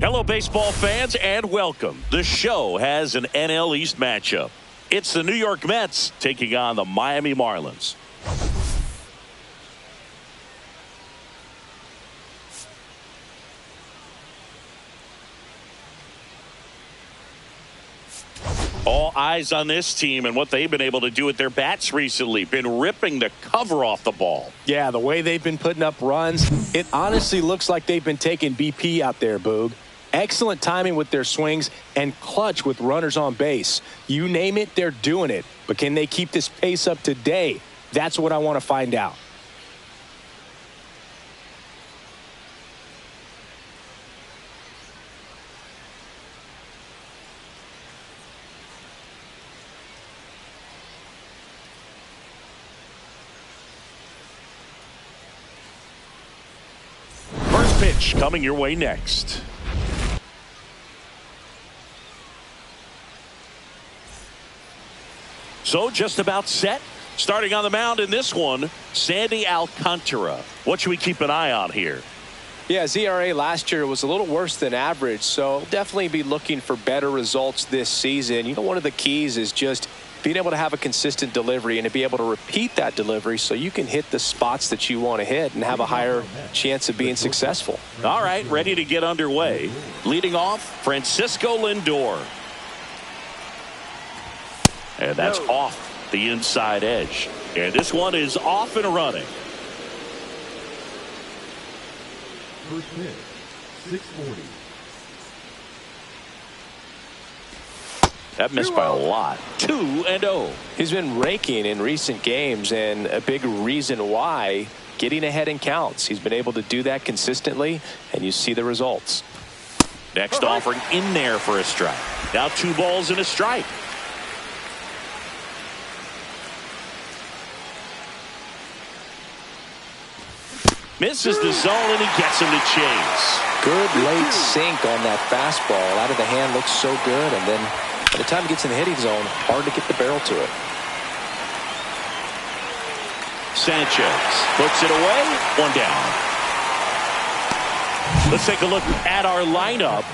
Hello, baseball fans, and welcome. The show has an NL East matchup. It's the New York Mets taking on the Miami Marlins. All eyes on this team and what they've been able to do with their bats recently. Been ripping the cover off the ball. Yeah, the way they've been putting up runs, it honestly looks like they've been taking BP out there, Boog. Excellent timing with their swings and clutch with runners on base. You name it, they're doing it. But can they keep this pace up today? That's what I want to find out. First pitch coming your way next. So just about set. Starting on the mound in this one, Sandy Alcantara. What should we keep an eye on here? Yeah, ZRA last year was a little worse than average, so definitely be looking for better results this season. You know, one of the keys is just being able to have a consistent delivery and to be able to repeat that delivery so you can hit the spots that you want to hit and have a higher chance of being successful. All right, ready to get underway. Leading off, Francisco Lindor. And that's off the inside edge. And this one is off and running. First pitch, 640. That missed by a lot. 2-0. He's been raking in recent games, and a big reason why, getting ahead in counts. He's been able to do that consistently, and you see the results. Next offering in there for a strike. Now 2 balls and a strike. Misses the zone, and he gets him to chase. Good late sink on that fastball. Out of the hand looks so good, and then by the time it gets in the hitting zone, hard to get the barrel to it. Sanchez puts it away. 1 down. Let's take a look at our lineup.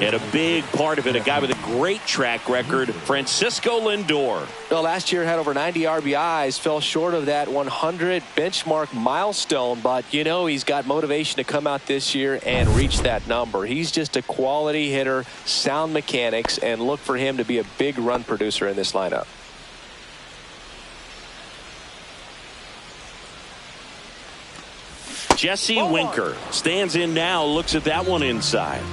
And a big part of it, a guy with a great track record, Francisco Lindor. Well, last year had over 90 RBIs, fell short of that 100 benchmark milestone, but you know he's got motivation to come out this year and reach that number. He's just a quality hitter, sound mechanics, and look for him to be a big run producer in this lineup. Jesse Winker stands in now, looks at that one inside.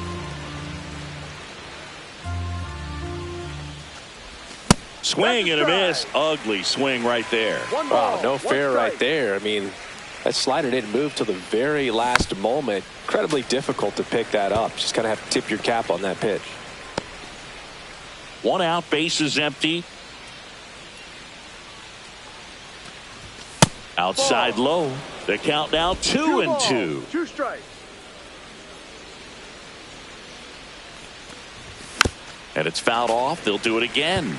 Swing and a miss. Ugly swing right there. Wow, no fair right there. I mean, that slider didn't move till the very last moment. Incredibly difficult to pick that up. Just kind of have to tip your cap on that pitch. 1 out, bases empty. Outside low. The count now 2-2. 2 strikes. And it's fouled off. They'll do it again.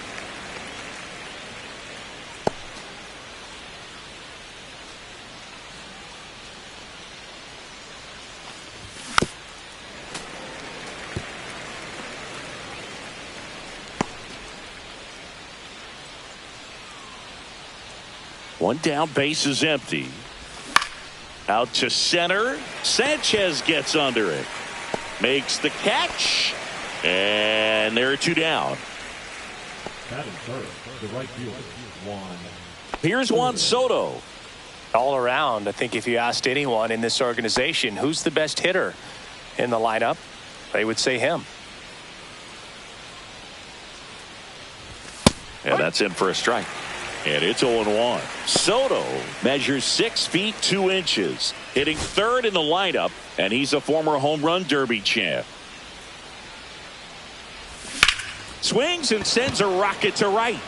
One down, base is empty. Out to center. Sanchez gets under it. Makes the catch. And there are 2 down. Batting third, the right fielder, Juan. Here's Juan Soto. All around, I think if you asked anyone in this organization who's the best hitter in the lineup, they would say him. And that's in for a strike. And it's 0-1. Soto measures 6 feet 2 inches, hitting third in the lineup, and he's a former home run derby champ. Swings and sends a rocket to right.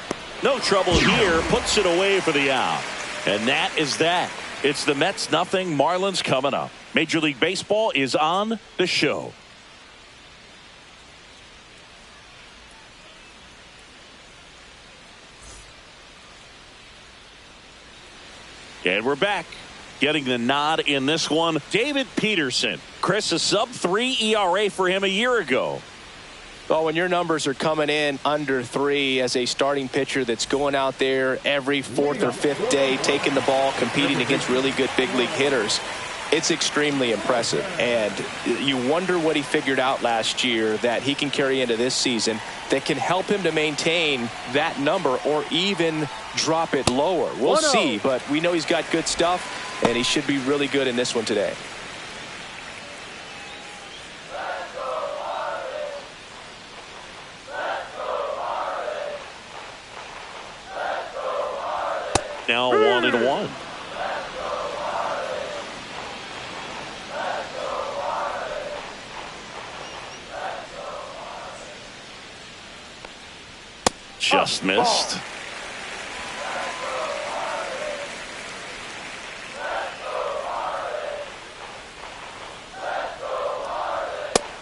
No trouble here, puts it away for the out. And that is that. It's the Mets nothing, Marlins coming up. Major League Baseball is on the show. And we're back. getting the nod in this one. David Peterson. Chris, a sub-3 ERA for him a year ago. Well, when your numbers are coming in under 3 as a starting pitcher that's going out there every 4th or 5th day, taking the ball, competing against really good big league hitters, it's extremely impressive. And you wonder what he figured out last year that he can carry into this season that can help him to maintain that number or even drop it lower. We'll see, but we know he's got good stuff, and he should be really good in this one today. Now 1-1. Just missed.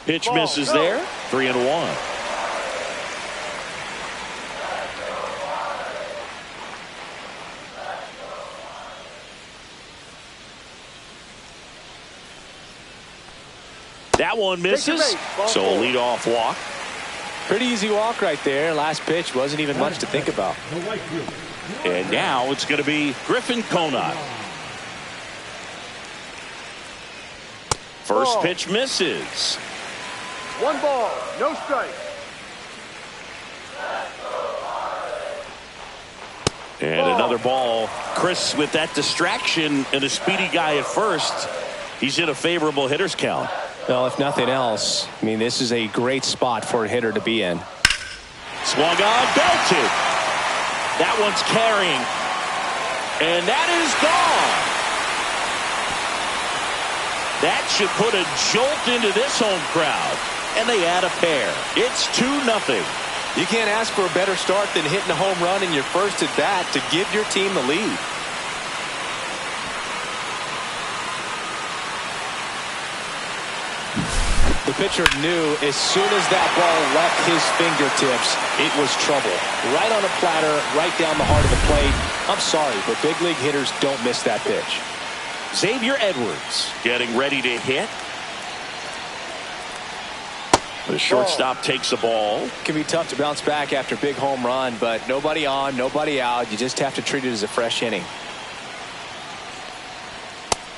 Pitch misses there. 3-1. That one misses, so a leadoff walk. Pretty easy walk right there. Last pitch wasn't even much to think about. And now it's going to be Griffin Conant. First pitch misses. 1 ball, no strike. And another ball. Chris, with that distraction and a speedy guy at first, he's in a favorable hitter's count. Well, if nothing else, I mean, this is a great spot for a hitter to be in. Swung on, belted. That one's carrying. And that is gone. That should put a jolt into this home crowd. And they add a pair. It's 2-0. You can't ask for a better start than hitting a home run in your first at bat to give your team the lead. The pitcher knew as soon as that ball left his fingertips, it was trouble. Right on a platter, right down the heart of the plate. I'm sorry, but big league hitters don't miss that pitch. Xavier Edwards getting ready to hit. The shortstop takes the ball. It can be tough to bounce back after a big home run, but nobody on, nobody out. You just have to treat it as a fresh inning.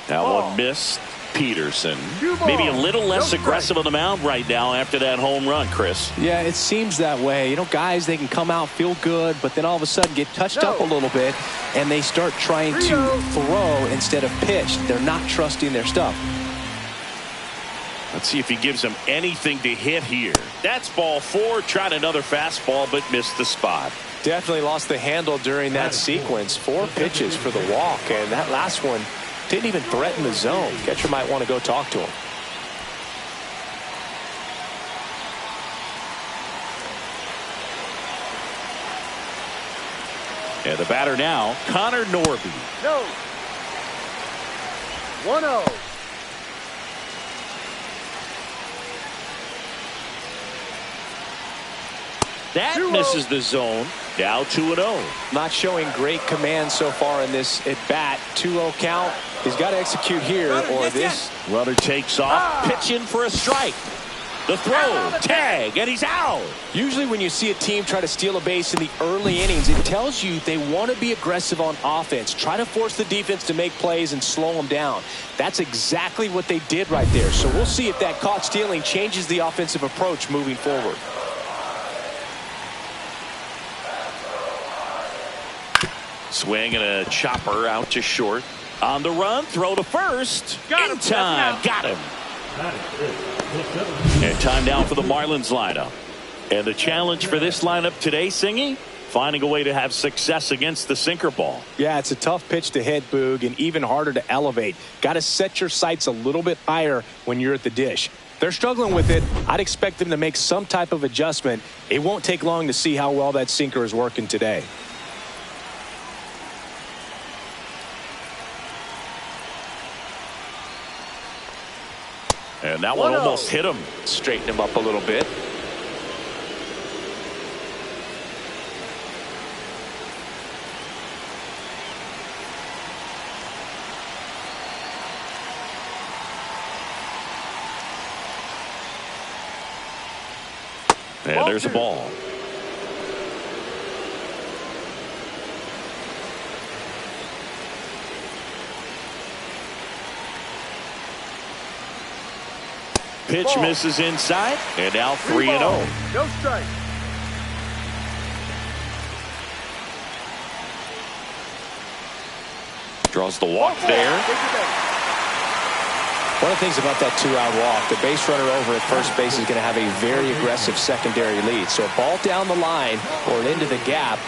That one missed. Peterson maybe a little less aggressive on the mound right now after that home run, Chris. Yeah, it seems that way. You know, guys, they can come out, feel good, but then all of a sudden get touched up a little bit and they start trying to throw instead of pitch. They're not trusting their stuff. Let's see if he gives them anything to hit here. That's ball 4. Tried another fastball but missed the spot. Definitely lost the handle during that sequence. 4 pitches for the walk, and that last one didn't even threaten the zone. Catcher might want to go talk to him. And the batter now, Connor Norby. No. 1-0. That misses the zone. Now 2-0. Not showing great command so far in this at bat. 2-0 count. He's got to execute here or this. Runner takes off. Pitch in for a strike. The throw, tag, and he's out. Usually when you see a team try to steal a base in the early innings, it tells you they want to be aggressive on offense. Try to force the defense to make plays and slow them down. That's exactly what they did right there. So we'll see if that caught stealing changes the offensive approach moving forward. Swing and a chopper out to short. On the run, throw to first. In time, got him. And time down for the Marlins lineup. And the challenge for this lineup today, Singy, finding a way to have success against the sinker ball. Yeah, it's a tough pitch to hit, Boog, and even harder to elevate. Got to set your sights a little bit higher when you're at the dish. They're struggling with it. I'd expect them to make some type of adjustment. It won't take long to see how well that sinker is working today. And that one almost hit him. Straighten him up a little bit. And there's a ball. Pitch misses inside, and now 3-0. No strike. Draws the walk there. One of the things about that two-out walk, the base runner over at first base is going to have a very aggressive secondary lead. So a ball down the line or into the gap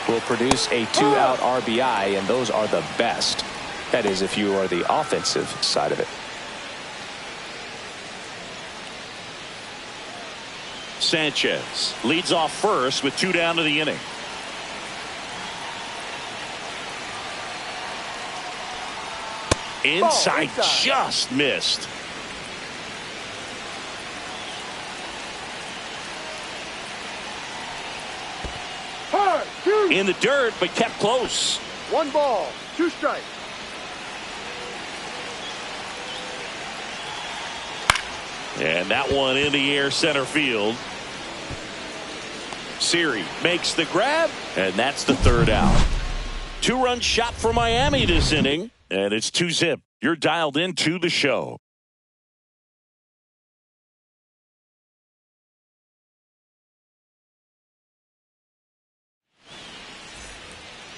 will produce a two-out RBI, and those are the best. That is, if you are the offensive side of it. Sanchez leads off first with 2 down to the inning. Inside, just missed. In the dirt, but kept close. 1 ball, 2 strikes. And that one in the air center field. Siri makes the grab, and that's the 3rd out. 2-run shot for Miami this inning, and it's 2-zip. You're dialed into the show.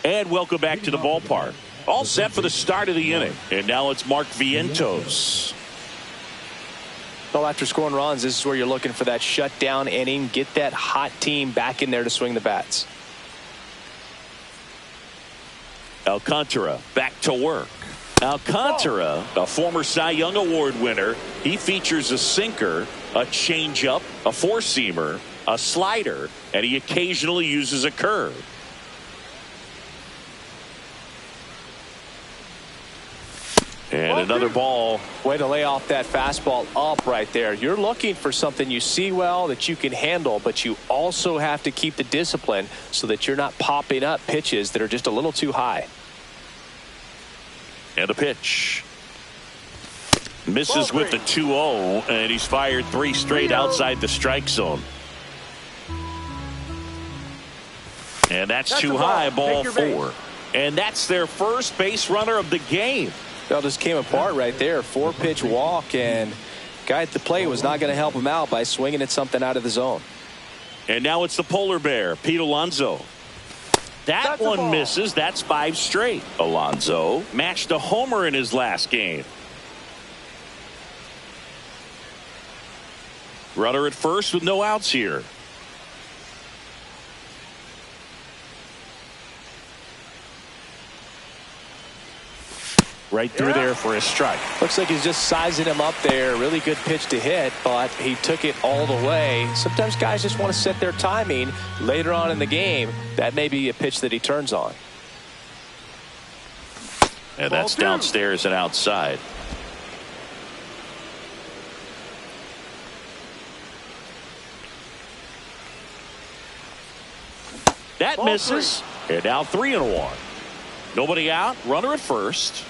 And welcome back to the ballpark. All set for the start of the inning. And now it's Mark Vientos. Well, after scoring runs, this is where you're looking for that shutdown inning. Get that hot team back in there to swing the bats. Alcantara back to work. Alcantara, a former Cy Young Award winner, he features a sinker, a changeup, a four-seamer, a slider, and he occasionally uses a curve. And another ball. Way to lay off that fastball up right there. You're looking for something you see well that you can handle, but you also have to keep the discipline so that you're not popping up pitches that are just a little too high. And a pitch. Misses with the 2-0, and he's fired 3 straight outside the strike zone. And that's too high, ball 4. And that's their first base runner of the game. That just came apart right there. 4-pitch walk, and guy at the plate was not going to help him out by swinging at something out of the zone. And now it's the polar bear, Pete Alonso. That one misses. That's 5 straight. Alonso matched a homer in his last game. Runner at first with no outs here. Right through there for a strike. Looks like he's just sizing him up there. Really good pitch to hit, but he took it all the way. Sometimes guys just want to set their timing later on in the game. That may be a pitch that he turns on. And that's downstairs and outside. That misses. And now 3-1. Nobody out. Runner at first.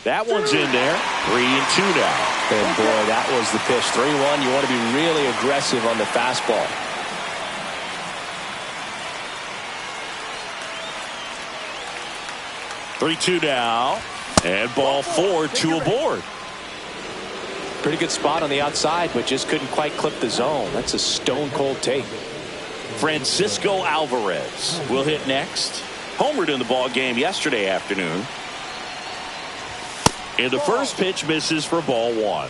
That one's in there. 3-2 now. And boy, that was the pitch. 3-1. You want to be really aggressive on the fastball. Three-two now. And ball 4, 2 aboard. Pretty good spot on the outside, but just couldn't quite clip the zone. That's a stone cold take. Francisco Alvarez will hit next. Homered in the ball game yesterday afternoon. And the first pitch misses for ball 1.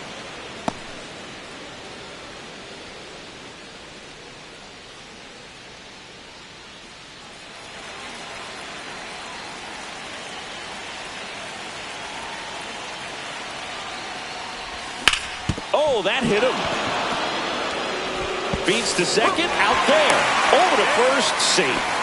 Oh, that hit him. Beats to second, out there. Over to first, safe.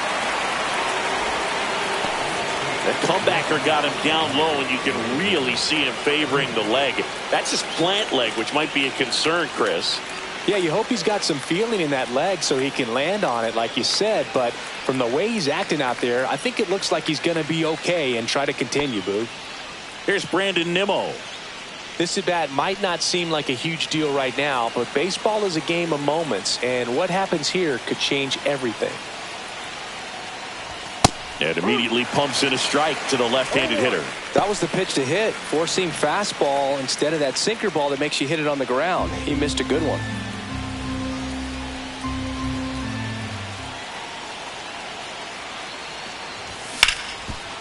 The comebacker got him down low, and you can really see him favoring the leg. That's his plant leg, which might be a concern, Chris. Yeah, you hope he's got some feeling in that leg so he can land on it, like you said. But from the way he's acting out there, I think it looks like he's going to be okay and try to continue, Boog. Here's Brandon Nimmo. This at bat might not seem like a huge deal right now, but baseball is a game of moments, and what happens here could change everything. And immediately pumps in a strike to the left-handed hitter. That was the pitch to hit. Four-seam fastball instead of that sinker ball that makes you hit it on the ground. He missed a good one.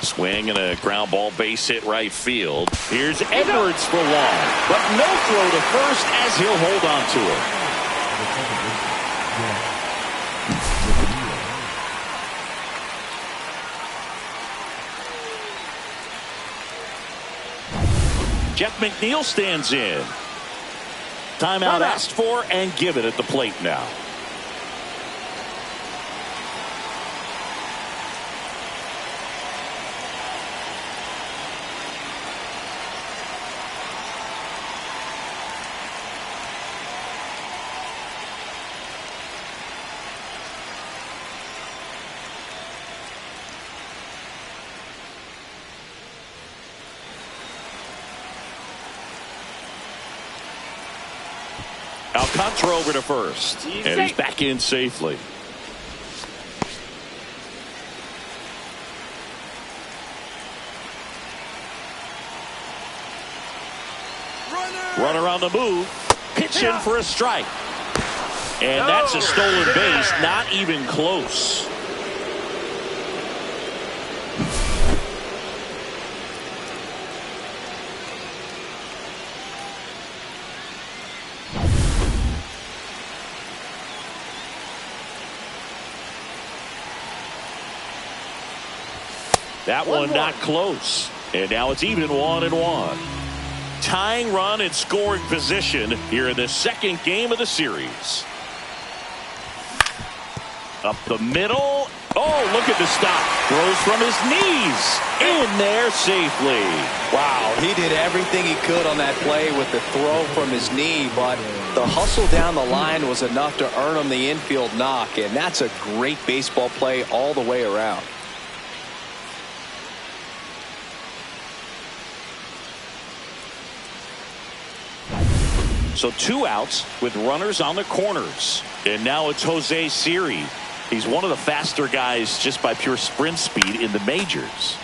Swing and a ground ball base hit right field. Here's Edwards for one, but no throw to first as he'll hold on to it. Jeff McNeil stands in. Timeout asked for and given at the plate now. Alcantara over to first, and he's back in safely. Runner on the move, pitch in for a strike. And that's a stolen base, not even close. That one not close. And now it's even 1-1. Tying run and scoring position here in the second game of the series. Up the middle. Oh, look at the stop. Throws from his knees. In there safely. Wow, he did everything he could on that play with the throw from his knee, but the hustle down the line was enough to earn him the infield knock, and that's a great baseball play all the way around. So 2 outs with runners on the corners. And now it's Jose Siri. He's one of the faster guys just by pure sprint speed in the majors.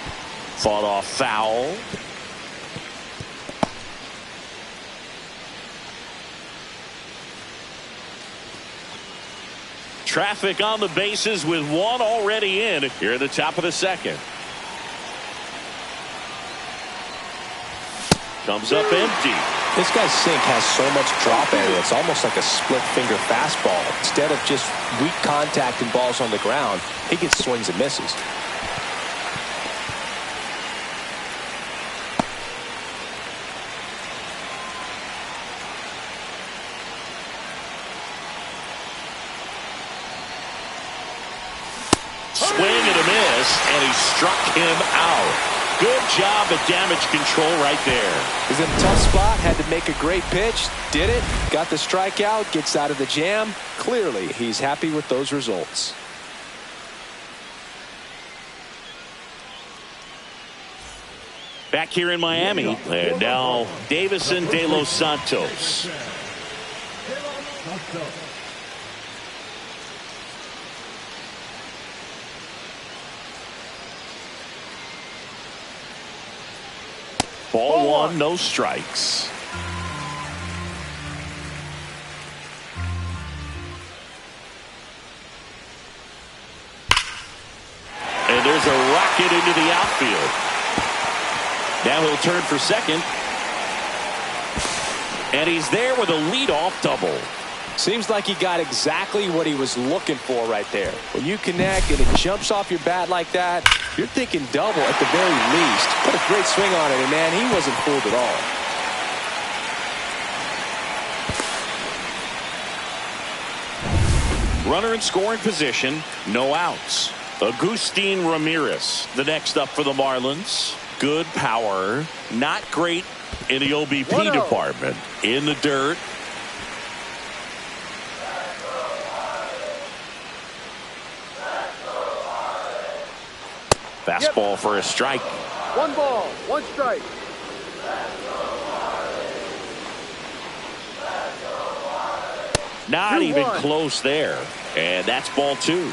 Fought off foul. Traffic on the bases with one already in here at the top of the second. Comes up empty. This guy's sink has so much drop area. It's almost like a split finger fastball. Instead of just weak contact and balls on the ground, he gets swings and misses. Swing and a miss, and he struck him out. Good job at damage control right there. He's in a tough spot, had to make a great pitch, did it, got the strikeout, gets out of the jam. Clearly, he's happy with those results. Back here in Miami, and now Davison De Los Santos. Ball one, no strikes. And there's a rocket into the outfield. Now he'll turn for second. And he's there with a leadoff double. Seems like he got exactly what he was looking for right there. When you connect and it jumps off your bat like that, you're thinking double at the very least. Put a great swing on it, and man, he wasn't fooled at all. Runner in scoring position, no outs. Agustin Ramirez, the next up for the Marlins. Good power, not great in the OBP department. In the dirt. Fastball for a strike. 1 ball, 1 strike. Not even close there. And that's ball 2.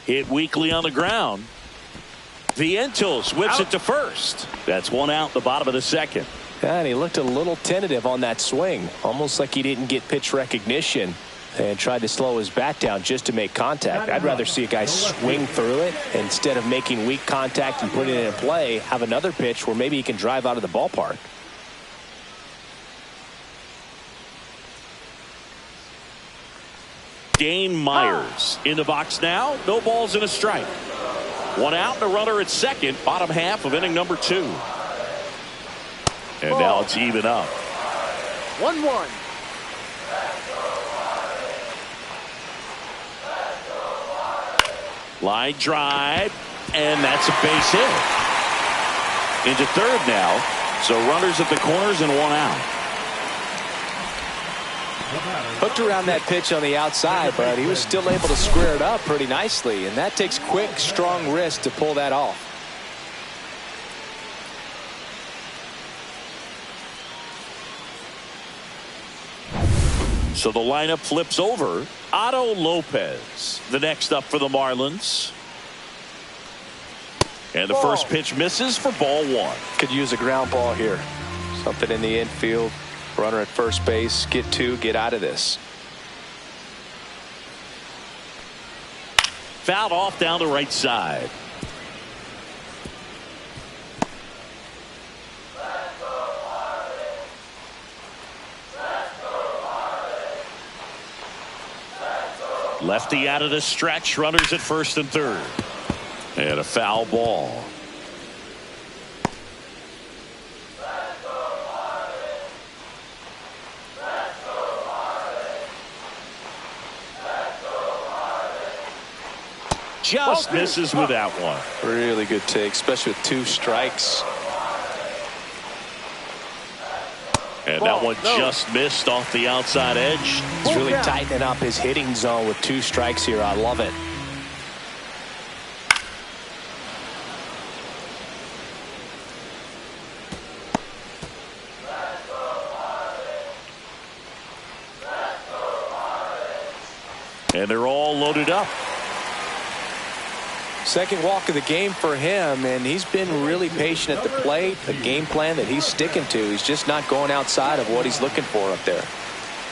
Hit weakly on the ground. Vientos whips it to first. That's 1 out, the bottom of the 2nd. And he looked a little tentative on that swing, almost like he didn't get pitch recognition and tried to slow his bat down just to make contact. I'd rather see a guy swing through it instead of making weak contact and putting it in play, have another pitch where maybe he can drive out of the ballpark. Dane Myers in the box now. No balls and a strike. 1 out and a runner at 2nd. Bottom half of inning number 2. And now it's even up. 1-1. Line drive, and that's a base hit. Into 3rd now. So runners at the corners and 1 out. Hooked around that pitch on the outside, but he was still able to square it up pretty nicely, and that takes quick, strong wrist to pull that off. So the lineup flips over. Otto Lopez, the next up for the Marlins. And the first pitch misses for ball 1. Could use a ground ball here. Something in the infield. Runner at first base. Get 2. Get out of this. Fouled off down the right side. Lefty out of the stretch. Runners at 1st and 3rd. And a foul ball. Just misses with that one. Really good take, especially with 2 strikes. And that one just missed off the outside edge. He's really tightening up his hitting zone with 2 strikes here. I love it. And they're all loaded up. Second walk of the game for him, and he's been really patient at the plate. A game plan that he's sticking to. He's just not going outside of what he's looking for up there.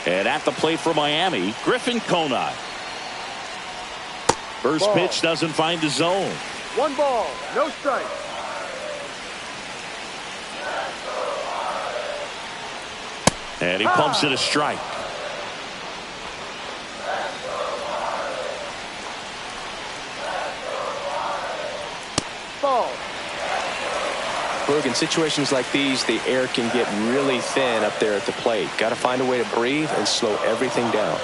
And at the plate for Miami, Griffin Conine. First pitch doesn't find the zone. 1 ball, no strike. And he pumps it a strike. Ball. Look, in situations like these, the air can get really thin up there at the plate. Got to find a way to breathe and slow everything down.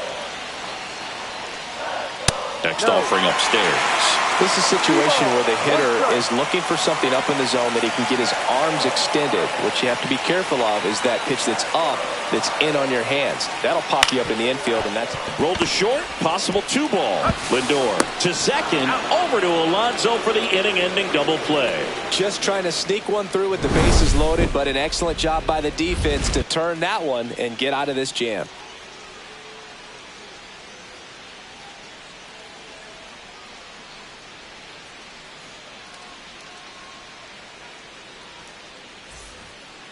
Next offering upstairs. This is a situation where the hitter is looking for something up in the zone that he can get his arms extended. What you have to be careful of is that pitch that's up, that's in on your hands. That'll pop you up in the infield, and that's rolled to short. Possible 2 ball. Lindor to 2nd. Over to Alonso for the inning-ending double play. Just trying to sneak one through with the bases loaded, but an excellent job by the defense to turn that one and get out of this jam.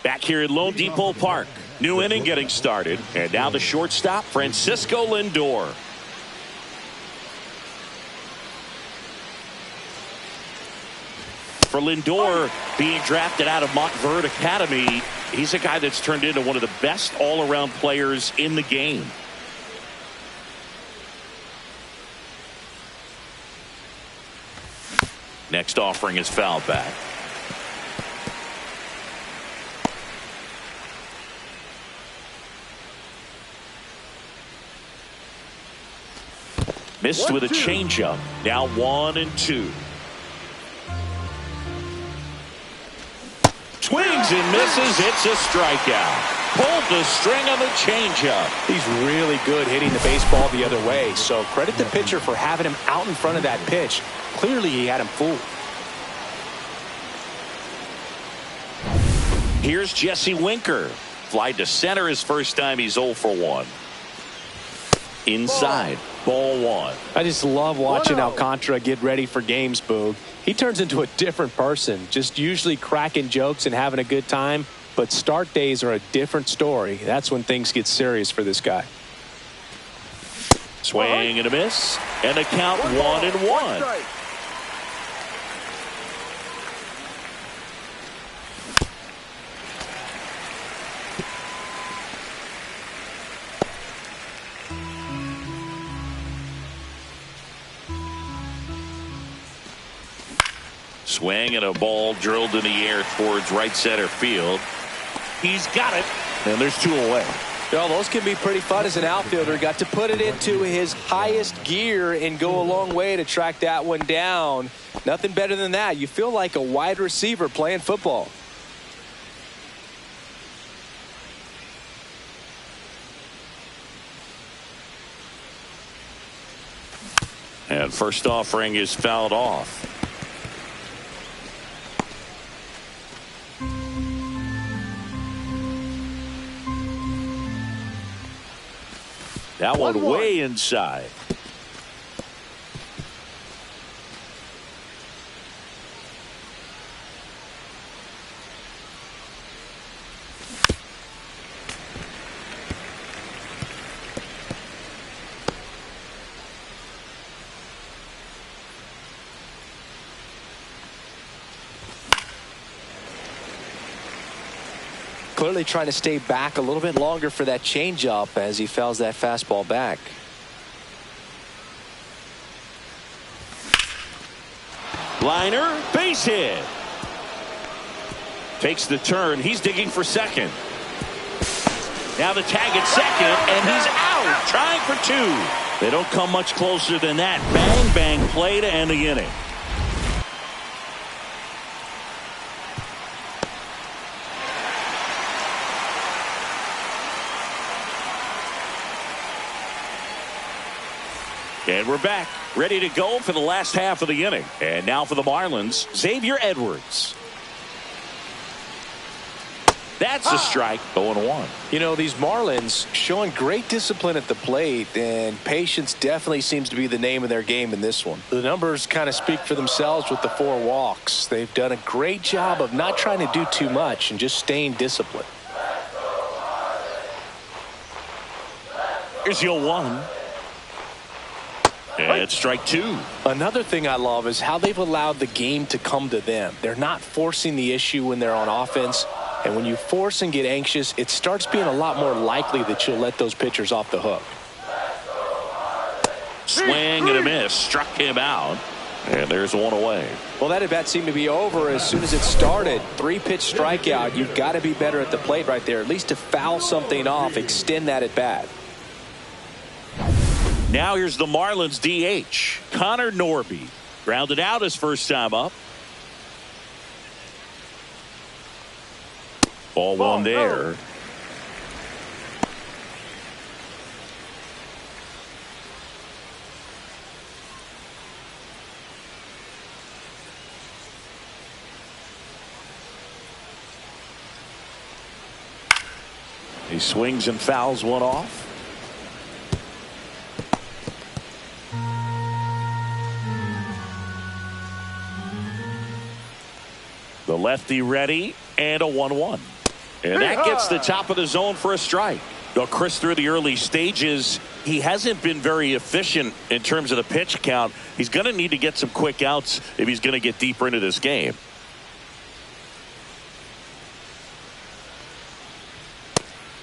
Back here at Lone Depot Park. New inning getting started. And now the shortstop, Francisco Lindor. For Lindor, being drafted out of Montverde Academy, he's a guy that's turned into one of the best all-around players in the game. Next offering is fouled back. Missed with a changeup. Now 1-2. Swings and misses. It's a strikeout. Pulled the string on the changeup. He's really good hitting the baseball the other way. So credit the pitcher for having him out in front of that pitch. Clearly he had him fooled. Here's Jesse Winker. Fly to center his first time. He's 0 for 1. Inside. Ball 1. I just love watching Alcantara get ready for games, Boog. He turns into a different person, just usually cracking jokes and having a good time. But start days are a different story. That's when things get serious for this guy. Swing and a miss. And a count 1-1. Swing and a ball drilled in the air towards right center field. He's got it. And there's 2 away. Well, those can be pretty fun as an outfielder. Got to put it into his highest gear and go a long way to track that one down. Nothing better than that. You feel like a wide receiver playing football. And first offering is fouled off. That one way inside. Clearly trying to stay back a little bit longer for that changeup as he fouls that fastball back. Liner, base hit. Takes the turn. He's digging for second. Now the tag at second, and he's out. Trying for 2. They don't come much closer than that. Bang, bang play to end the inning. And we're back, ready to go for the last half of the inning. And now for the Marlins, Xavier Edwards. That's a strike, 0-1. You know, these Marlins showing great discipline at the plate, and patience definitely seems to be the name of their game in this one. The numbers kind of speak for themselves with the 4 walks. They've done a great job of not trying to do too much and just staying disciplined. Here's your 1. And it's strike 2. Another thing I love is how they've allowed the game to come to them. They're not forcing the issue when they're on offense. And when you force and get anxious, it starts being a lot more likely that you'll let those pitchers off the hook. Swing and a miss. Struck him out. And there's 1 away. Well, that at bat seemed to be over as soon as it started. 3-pitch strikeout. You've got to be better at the plate right there, at least to foul something off, extend that at bat. Now here's the Marlins DH, Connor Norby. Grounded out his first time up. Ball 1 there. He swings and fouls one off. The lefty ready, and a 1-1. And that gets the top of the zone for a strike. Well, Chris, through the early stages, he hasn't been very efficient in terms of the pitch count. He's going to need to get some quick outs if he's going to get deeper into this game.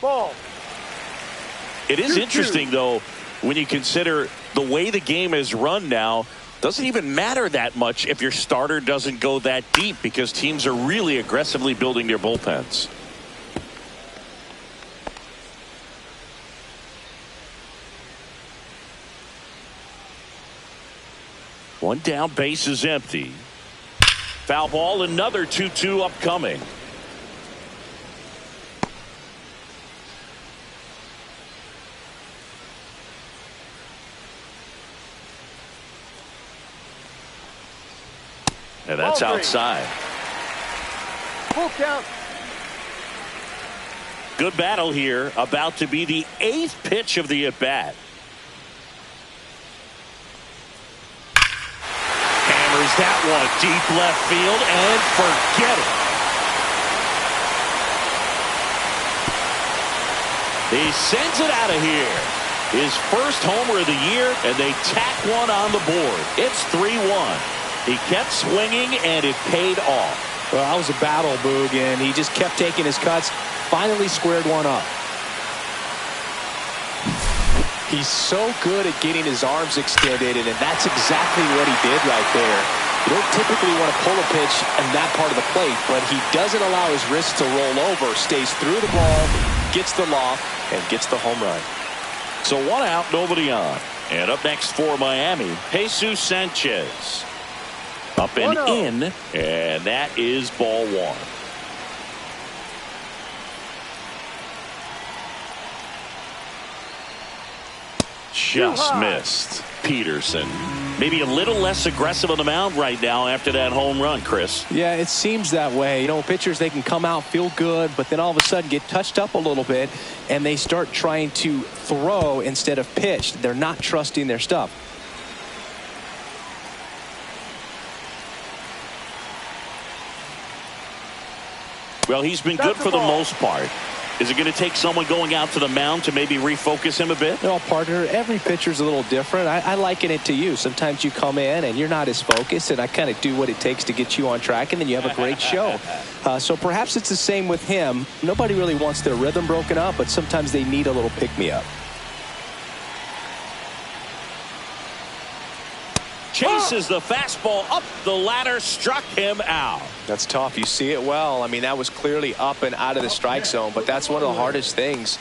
Ball. It is interesting, though, when you consider the way the game is run now. Doesn't even matter that much if your starter doesn't go that deep because teams are really aggressively building their bullpens. One down, base is empty. Foul ball, another 2-2 upcoming. And that's outside. Full count. Good battle here. About to be the 8th pitch of the at-bat. Hammers that one deep left field and forget it. He sends it out of here. His first homer of the year, and they tack one on the board. It's 3-1. He kept swinging, and it paid off. Well, that was a battle, Boog, and he just kept taking his cuts. Finally squared one up. He's so good at getting his arms extended, and that's exactly what he did right there. You don't typically want to pull a pitch in that part of the plate, but he doesn't allow his wrist to roll over, stays through the ball, gets the loft, and gets the home run. So 1 out, nobody on. And up next for Miami, Jesus Sanchez. Up and in, and that is ball 1. Just missed. Peterson. Maybe a little less aggressive on the mound right now after that home run, Chris. Yeah, it seems that way. You know, pitchers, they can come out, feel good, but then all of a sudden get touched up a little bit, and they start trying to throw instead of pitch. They're not trusting their stuff. Well, he's been good for the most part. Is it going to take someone going out to the mound to maybe refocus him a bit? No, partner, every pitcher's a little different. I liken it to you. Sometimes you come in and you're not as focused, and I kind of do what it takes to get you on track, and then you have a great show. So perhaps it's the same with him. Nobody really wants their rhythm broken up, but sometimes they need a little pick-me-up. Chases the fastball up the ladder, struck him out. That's tough. You see it well. I mean, that was clearly up and out of the strike zone, but that's one of the hardest things.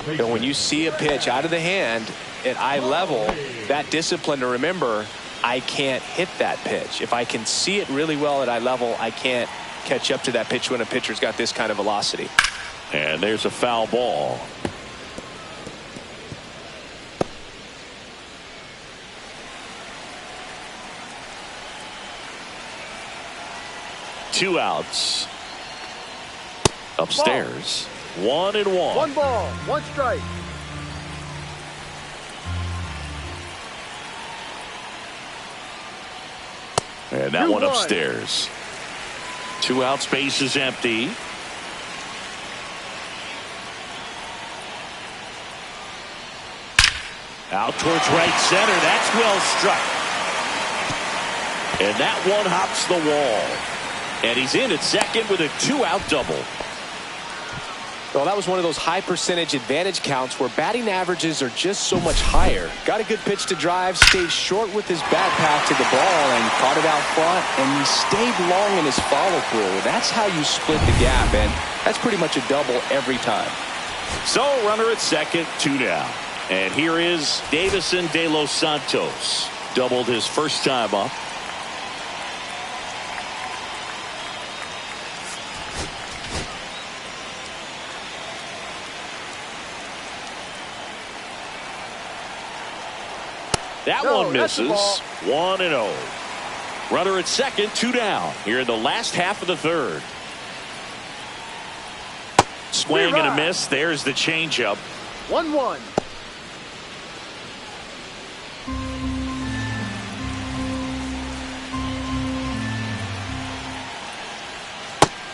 You know, when you see a pitch out of the hand at eye level, that discipline to remember, I can't hit that pitch. If I can see it really well at eye level, I can't catch up to that pitch when a pitcher's got this kind of velocity. And there's a foul ball. Two outs. Upstairs. 1-1. 1 ball, 1 strike. And that one upstairs. 2 outs, base is empty. Out towards right center. That's well struck. And that one hops the wall. And he's in at second with a 2-out double. Well, that was one of those high percentage advantage counts where batting averages are just so much higher. Got a good pitch to drive, stayed short with his bat path to the ball, and caught it out front, and he stayed long in his follow-through. That's how you split the gap, and that's pretty much a double every time. So, runner at second, 2 down. And here is Davison De Los Santos. Doubled his first time up. That one misses. 1-0. Runner at second, 2 down. Here in the last half of the third. Swing and a miss. There's the changeup. 1-1.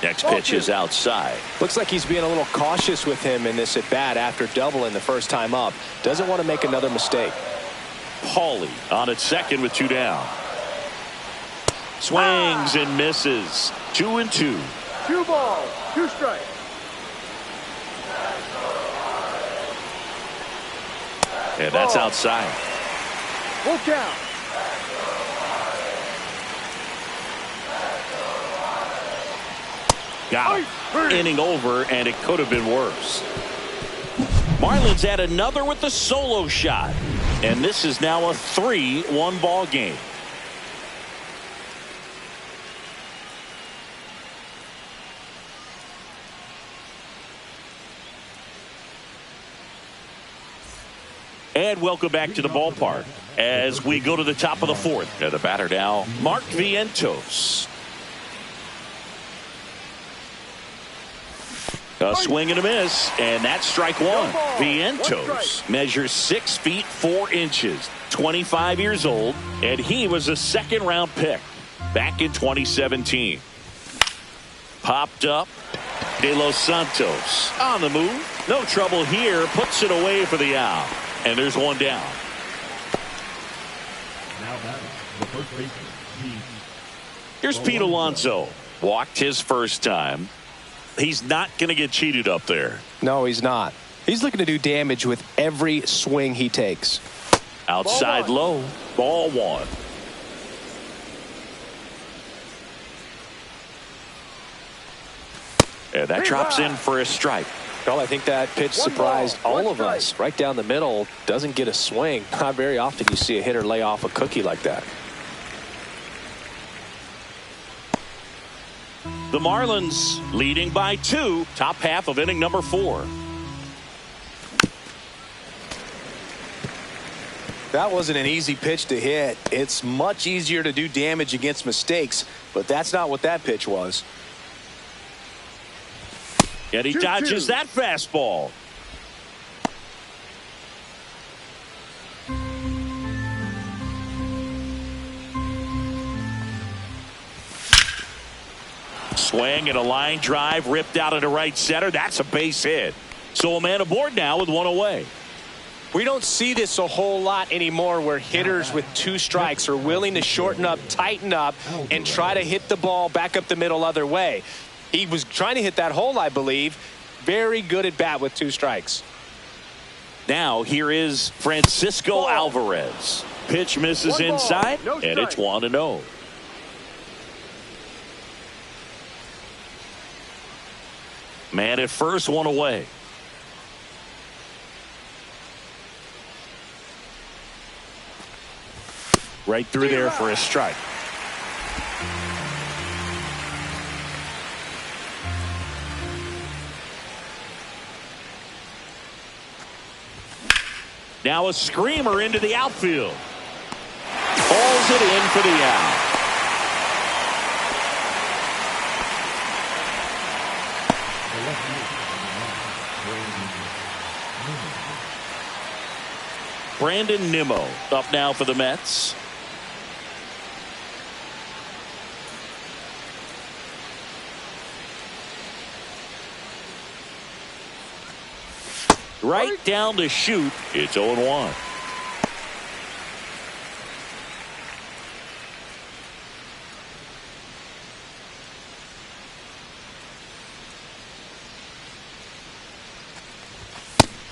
Next pitch is outside. Looks like he's being a little cautious with him in this at bat after doubling the first time up. Doesn't want to make another mistake. Paulie on at second with 2 down. Swings and misses. 2-2. 2 balls, 2 strikes. And that's outside. Full count. Got him. Inning over, and it could have been worse. Marlins add another with the solo shot. And this is now a 3-1 ball game. And welcome back to the ballpark as we go to the top of the 4th. And the batter now, Mark Vientos. A swing and a miss, and that's strike one. ball, Vientos 1 strike. measures 6 feet 4 inches, 25 years old, and he was a second-round pick back in 2017. Popped up. De Los Santos on the move. No trouble here. Puts it away for the out. And there's one down. Now batting, the first baseman, Pete. Here's Pete Alonso. Walked his first time. He's not going to get cheated up there. No, he's not. He's looking to do damage with every swing he takes. Outside low. Ball one. And that drops in for a strike. Well, I think that pitch surprised all of us. Right down the middle, doesn't get a swing. Not very often you see a hitter lay off a cookie like that. The Marlins leading by 2. Top half of inning number 4. That wasn't an easy pitch to hit. It's much easier to do damage against mistakes, but that's not what that pitch was. And he 2-2. dodges that fastball. Swing and a line drive ripped out into right center. That's a base hit. So a man aboard now with one away. We don't see this a whole lot anymore where hitters with 2 strikes are willing to shorten up, tighten up, and try to hit the ball back up the middle other way. He was trying to hit that hole, I believe. Very good at bat with 2 strikes. Now here is Francisco Alvarez. Pitch misses 1 ball, inside, no and it's strike. 1-0. Man at first, one away. Right through there for a strike. Now a screamer into the outfield. Hauls it in for the out. The left fielder, Brandon Nimmo up now for the Mets. Right down to shoot. It's 0-1.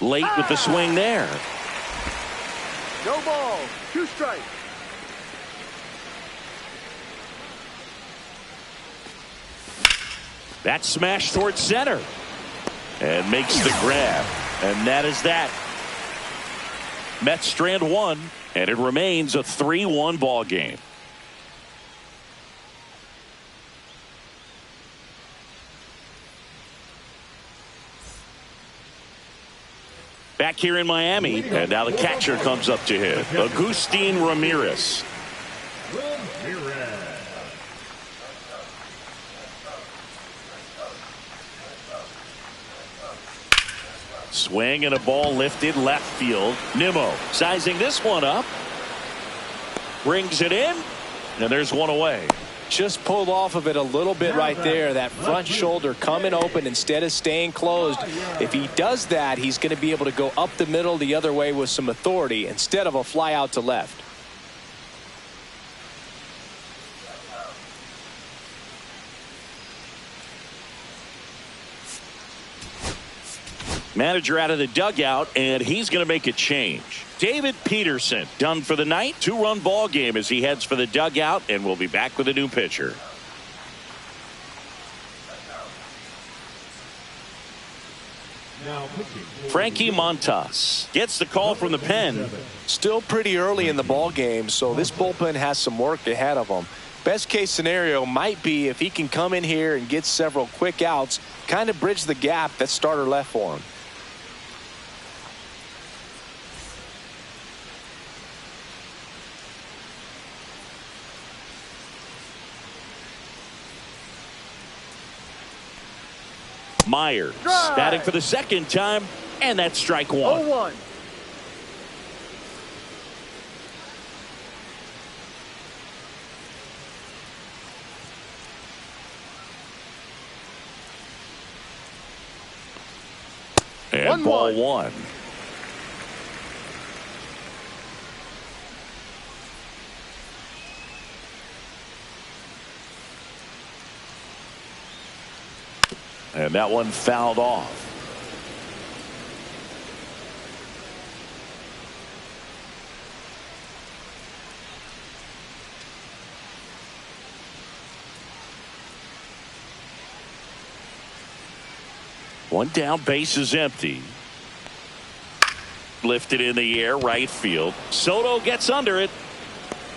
Late with the swing there. No ball. 2 strikes. That smash towards center. And makes the grab. And that is that. Mets strand 1, and it remains a 3-1 ball game. Back here in Miami, and now the catcher comes up to hit. Agustin Ramirez. Ramirez. Swing and a ball lifted left field. Nimmo sizing this one up. Brings it in, and there's one away. Just pulled off of it a little bit right there. That front shoulder coming open instead of staying closed. If he does that, he's going to be able to go up the middle the other way with some authority instead of a fly out to left. Manager out of the dugout, and he's going to make a change. David Peterson done for the night. 2-run ball game as he heads for the dugout, and we'll be back with a new pitcher. Now pitching. Frankie Montas gets the call from the pen. Still pretty early in the ball game, so this bullpen has some work ahead of him. Best case scenario might be if he can come in here and get several quick outs, kind of bridge the gap that starter left for him. Myers batting for the second time, and that's strike one. 0-1. And ball one. And that one fouled off. One down, base is empty. Lifted in the air, right field. Soto gets under it,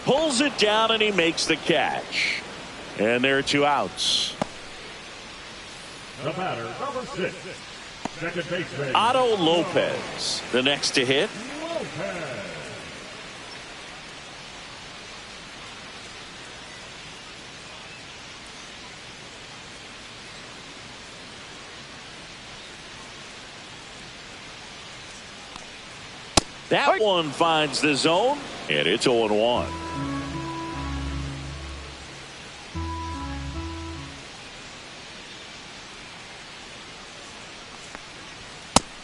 pulls it down, and he makes the catch. And there are two outs. The batter, number 6, second baseman Otto Lopez, the next to hit. Lopez. That one finds the zone, and it's 0-1.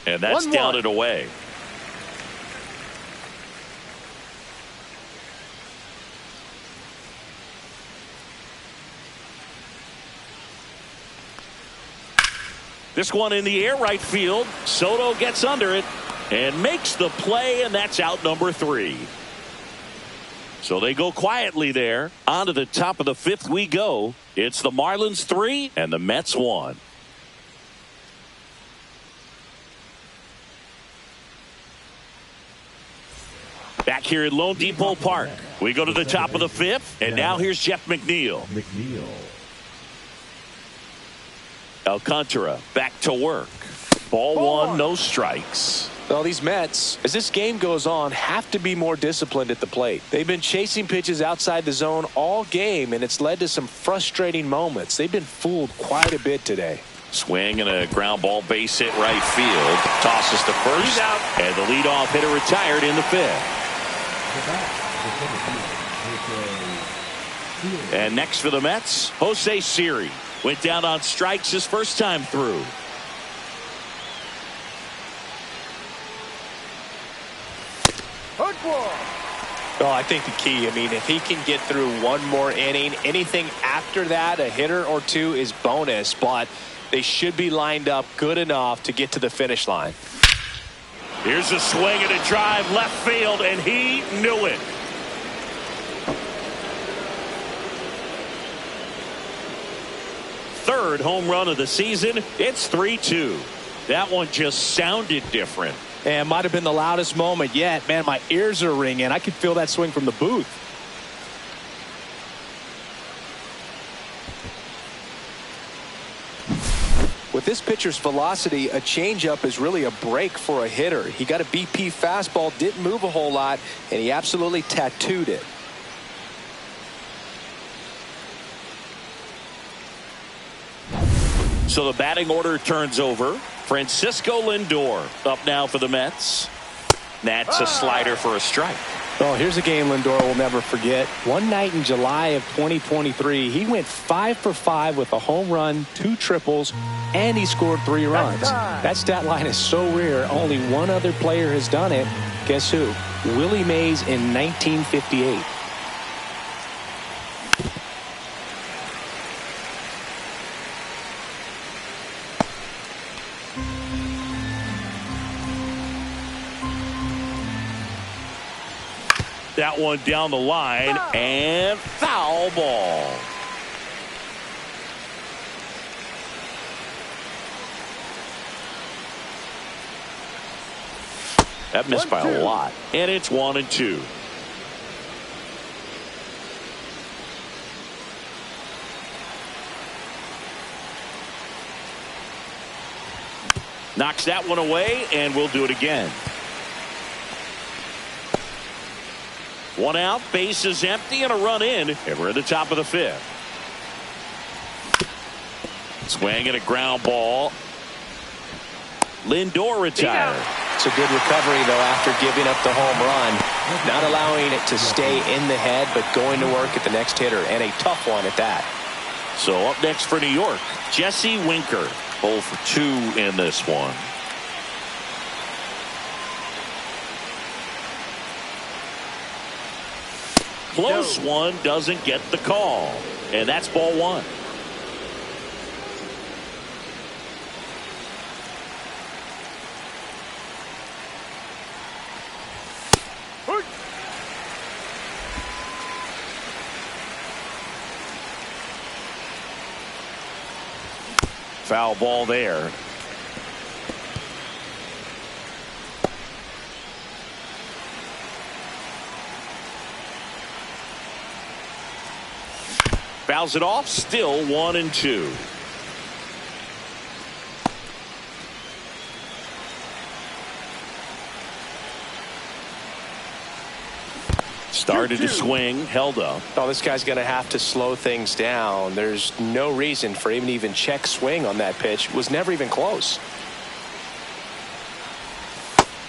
And that's 1-1. down and away. This one in the air, right field. Soto gets under it and makes the play, and that's out number 3. So they go quietly there. On to the top of the 5th we go. It's the Marlins 3 and the Mets 1. Back here at Lone Depot Park, we go to the top of the 5th, and now here's Jeff McNeil. Alcantara back to work. Ball 1, no strikes. Well, these Mets, as this game goes on, have to be more disciplined at the plate. They've been chasing pitches outside the zone all game, and it's led to some frustrating moments. They've been fooled quite a bit today. Swing and a ground ball, base hit right field. Tosses to first, and the leadoff hitter retired in the 5th. And next for the Mets, Jose Siri. Went down on strikes his first time through. Well, I think the key, if he can get through one more inning, anything after that, a hitter or two is bonus, but they should be lined up good enough to get to the finish line. Here's a swing and a drive left field, and he knew it. Third home run of the season. It's 3-2. That one just sounded different. And might have been the loudest moment yet. Man, my ears are ringing. I could feel that swing from the booth. With this pitcher's velocity, a changeup is really a break for a hitter. He got a BP fastball, didn't move a whole lot, and he absolutely tattooed it. So the batting order turns over. Francisco Lindor up now for the Mets. That's a slider for a strike. Oh, here's a game Lindor will never forget. One night in July of 2023, he went 5 for 5 with a home run, 2 triples, and he scored 3 runs. That stat line is so rare, only one other player has done it. Guess who? Willie Mays in 1958. That one down the line, and foul ball. That missed by a lot, and it's 1-2. Knocks that one away, and we'll do it again. One out, base is empty, and a run in, and we're at the top of the 5th. Swing and a ground ball. Lindor retired. It's a good recovery, though, after giving up the home run. Not allowing it to stay in the head, but going to work at the next hitter, and a tough one at that. So up next for New York, Jesse Winker. 0 for 2 in this one. Close one, doesn't get the call. And that's ball 1. Foul ball there. Fouls it off, still 1-2. Started to swing, held up. Oh, this guy's going to have to slow things down. There's no reason for him to even check swing on that pitch. Was never even close.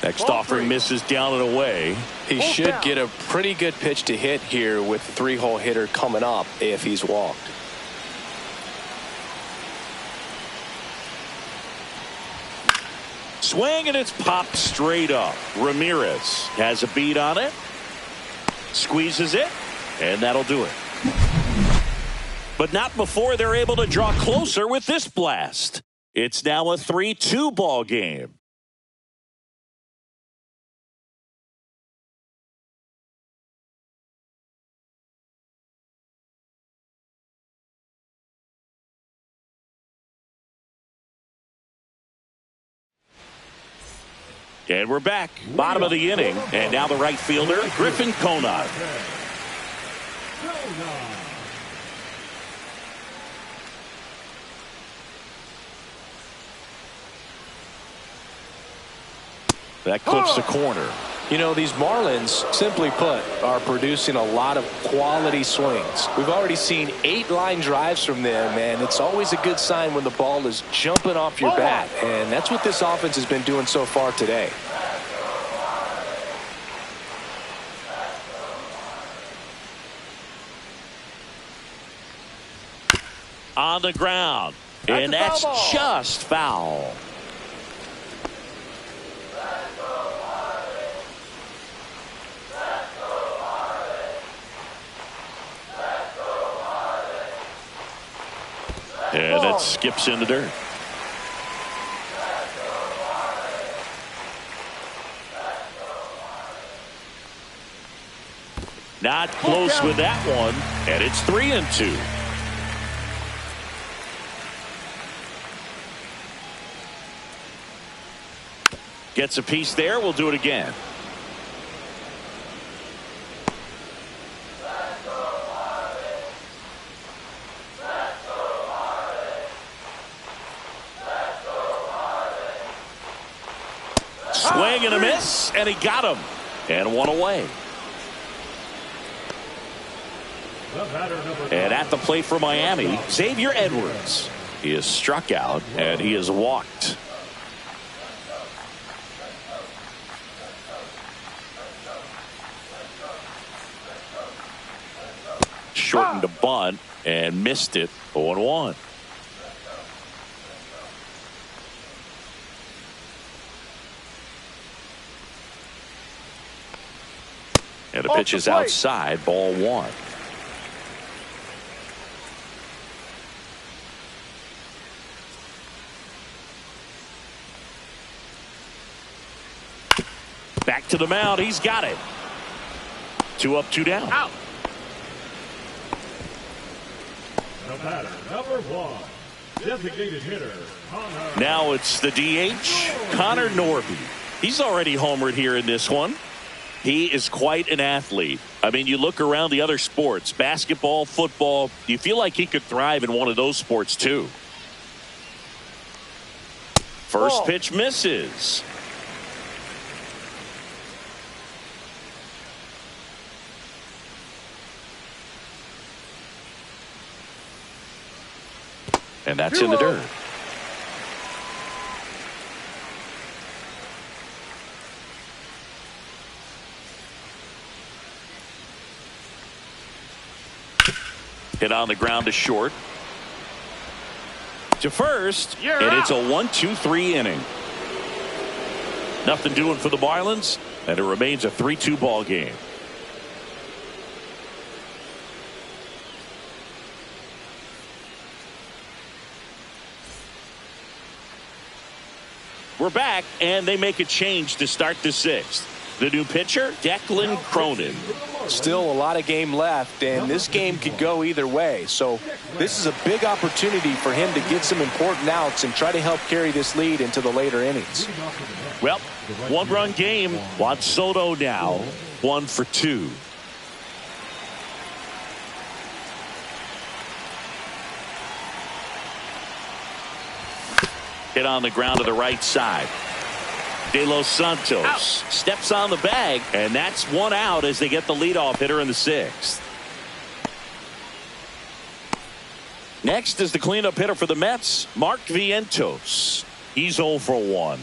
Next offering misses down and away. He should get a pretty good pitch to hit here with the 3-hole hitter coming up if he's walked. Swing, and it's popped straight up. Ramirez has a beat on it. Squeezes it, and that'll do it. But not before they're able to draw closer with this blast. It's now a 3-2 ball game. And we're back. Bottom of the inning. And now the right fielder, Griffin Conard. That clips the corner. You know, these Marlins, simply put, are producing a lot of quality swings. We've already seen 8 line drives from them, and it's always a good sign when the ball is jumping off your bat. And that's what this offense has been doing so far today. On the ground. And that's just foul. And it skips in the dirt. Not close with that one. And it's 3-2. Gets a piece there. We'll do it again. Swing and a miss, and he got him. And one away. And at the plate for Miami, Xavier Edwards. He is struck out, and he is walked. Shortened a bunt and missed it. 0-1. And the pitch is outside, ball 1. Back to the mound. He's got it. 2 up, 2 down. Out. The batter, number 1, designated hitter, Connor. Now it's the DH, Connor Norby. He's already homered here in this one. He is quite an athlete. I mean, you look around the other sports, basketball, football, you feel like he could thrive in one of those sports too. First pitch misses. And that's in the dirt. Hit on the ground to short. To first, and it's a 1-2-3 inning. Nothing doing for the Marlins, and it remains a 3-2 ball game. We're back, and they make a change to start the sixth. The new pitcher, Declan Cronin. Still a lot of game left, and this game could go either way. So this is a big opportunity for him to get some important outs and try to help carry this lead into the later innings. Well, one-run game. Juan Soto now 1 for 2. Hit on the ground to the right side. De Los Santos steps on the bag, and that's 1 out as they get the leadoff hitter in the sixth. Next is the cleanup hitter for the Mets, Mark Vientos. He's 0 for 1.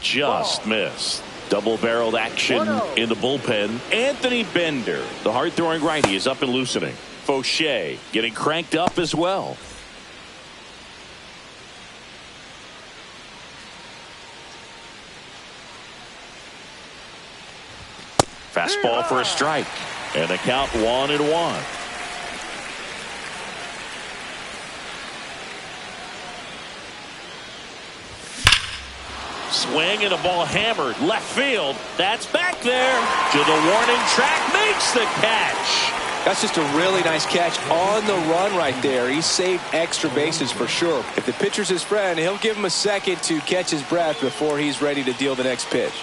Just missed. Double-barreled action in the bullpen. Anthony Bender, the hard-throwing righty, is up and loosening. Fauché getting cranked up as well. Fastball for a strike, and the count 1-1. Swing and a ball hammered left field. That's back there to the warning track. Makes the catch. That's just a really nice catch on the run right there. He saved extra bases for sure. If the pitcher's his friend, he'll give him a second to catch his breath before he's ready to deal the next pitch.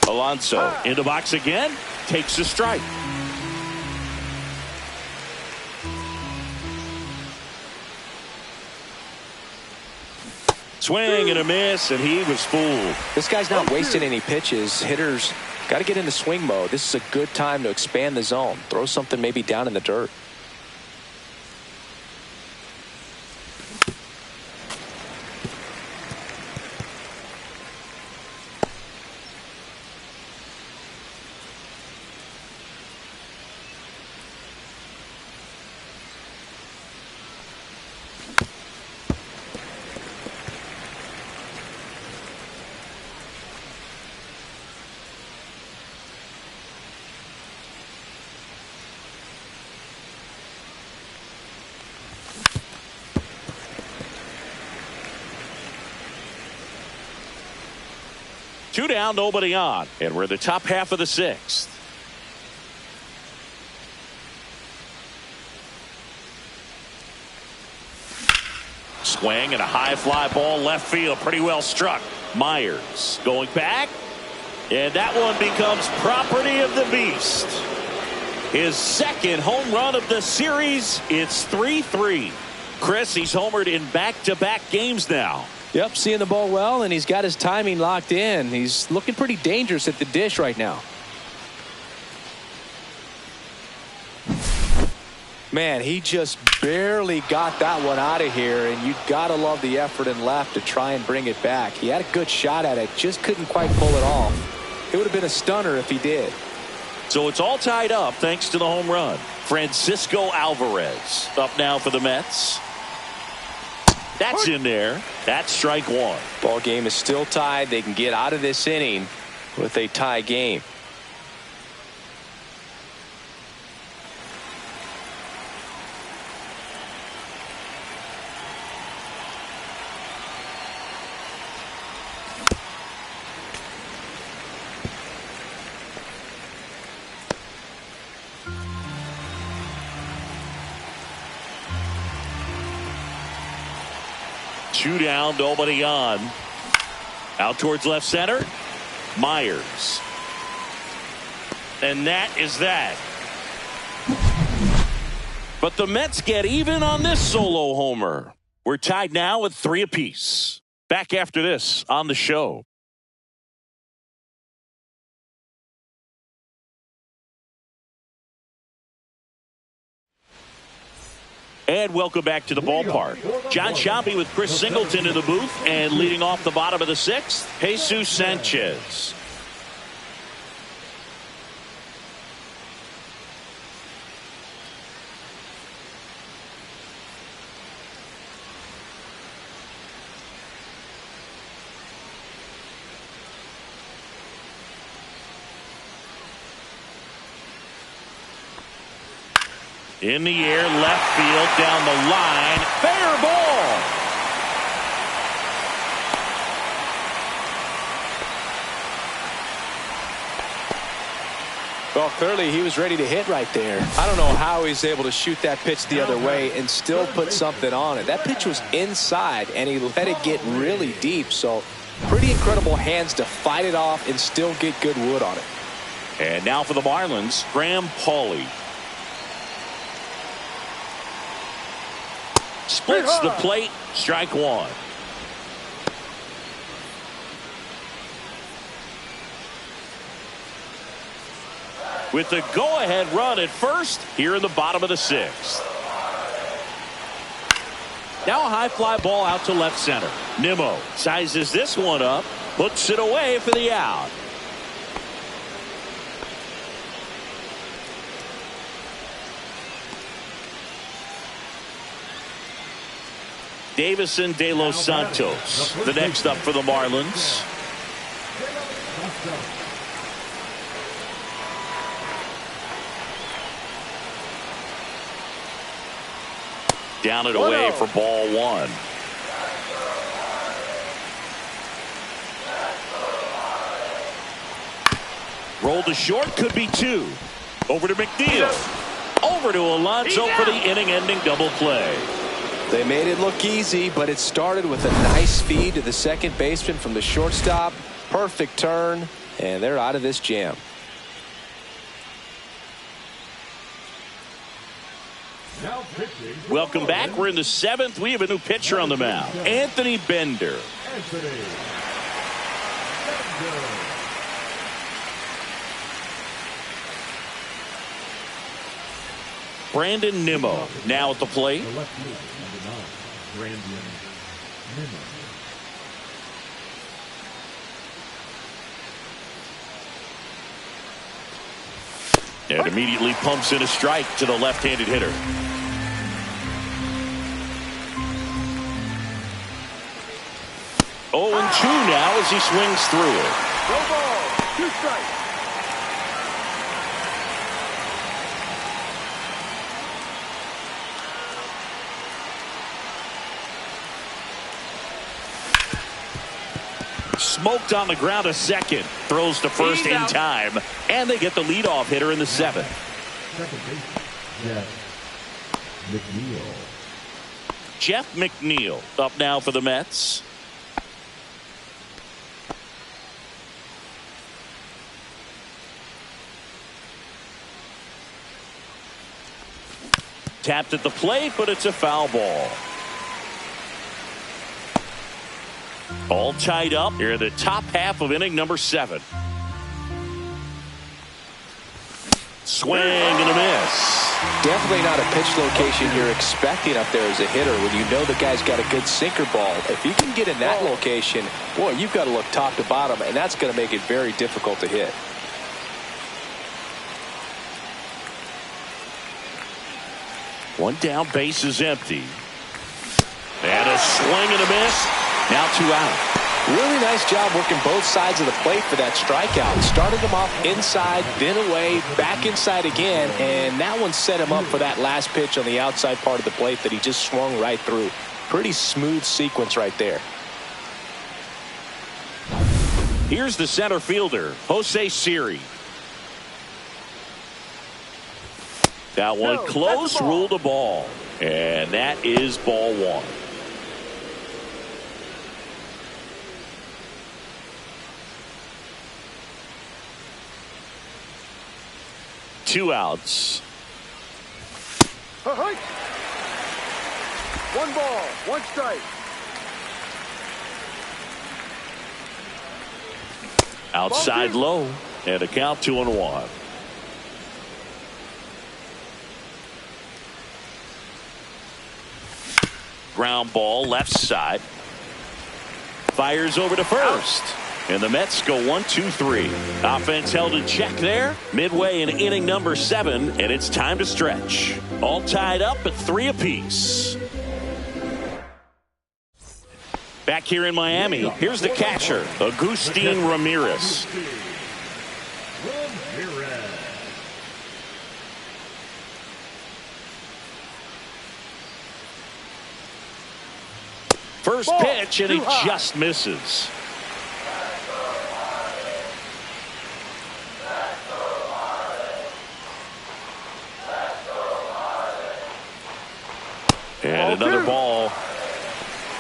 Alonso in the box again. Takes a strike. Swing and a miss, and he was fooled. This guy's not wasting any pitches. Hitters got to get into swing mode. This is a good time to expand the zone. Throw something maybe down in the dirt. Two down, nobody on, and we're in the top half of the sixth. Swing and a high fly ball left field, pretty well struck. Myers going back, and that one becomes property of the beast. His second home run of the series. It's 3-3. Chris, he's homered in back-to-back games now. Yep, seeing the ball well, and he's got his timing locked in. He's looking pretty dangerous at the dish right now. Man, he just barely got that one out of here, and you got to love the effort in left to try and bring it back. He had a good shot at it, just couldn't quite pull it off. It would have been a stunner if he did. So it's all tied up thanks to the home run. Francisco Alvarez up now for the Mets. That's in there. That's strike one. Ball game is still tied. They can get out of this inning with a tie game. Two down, nobody on. Out towards left center. Myers. And that is that. But the Mets get even on this solo homer. We're tied now with 3 apiece. Back after this on the show. And welcome back to the ballpark. John Sciambi with Chris Singleton in the booth, and leading off the bottom of the sixth, Jesus Sanchez. In the air, left field, down the line, fair ball. Well, clearly he was ready to hit right there. I don't know how he's able to shoot that pitch the other way and still put something on it. That pitch was inside, and he let it get really deep. So pretty incredible hands to fight it off and still get good wood on it. And now for the Marlins, Graham Pauley. Splits the plate, strike one. With the go-ahead run at first here in the bottom of the sixth. Now a high fly ball out to left center. Nimmo sizes this one up, puts it away for the out. Davison De Los Santos, the next up for the Marlins. Down and away for ball one. Rolled to short, could be two. Over to McNeil. Over to Alonso for the inning-ending double play. They made it look easy, but it started with a nice feed to the second baseman from the shortstop. Perfect turn, and they're out of this jam. Welcome back. We're in the seventh. We have a new pitcher on the mound, Anthony Bender. Brandon Nimmo now at the plate. And immediately pumps in a strike to the left-handed hitter. Oh, and 2 now as he swings through it. No ball, 2 strikes. Smoked on the ground a second. Throws to first in time. And they get the leadoff hitter in the seventh. Second baseman, Jeff McNeil up now for the Mets. Tapped at the plate, but it's a foul ball. All tied up here in the top half of inning number 7. Swing and a miss. Definitely not a pitch location you're expecting up there as a hitter when you know the guy's got a good sinker ball. If you can get in that location, boy, you've got to look top to bottom, and that's going to make it very difficult to hit. One down, base is empty. And a swing and a miss. Now 2 out. Really nice job working both sides of the plate for that strikeout. Started him off inside, then away, back inside again, and that one set him up for that last pitch on the outside part of the plate that he just swung right through. Pretty smooth sequence right there. Here's the center fielder, Jose Siri. That one close, ruled a ball. And that is ball 1. Two outs. 1 ball, 1 strike. Outside low, and a count 2-1. ground ball left side. Fires over to first. And the Mets go 1-2-3. Offense held in check there. Midway in inning number 7, and it's time to stretch. All tied up at 3 apiece. Back here in Miami, here's the catcher, Agustin Ramirez. First pitch, and he just misses. And another ball.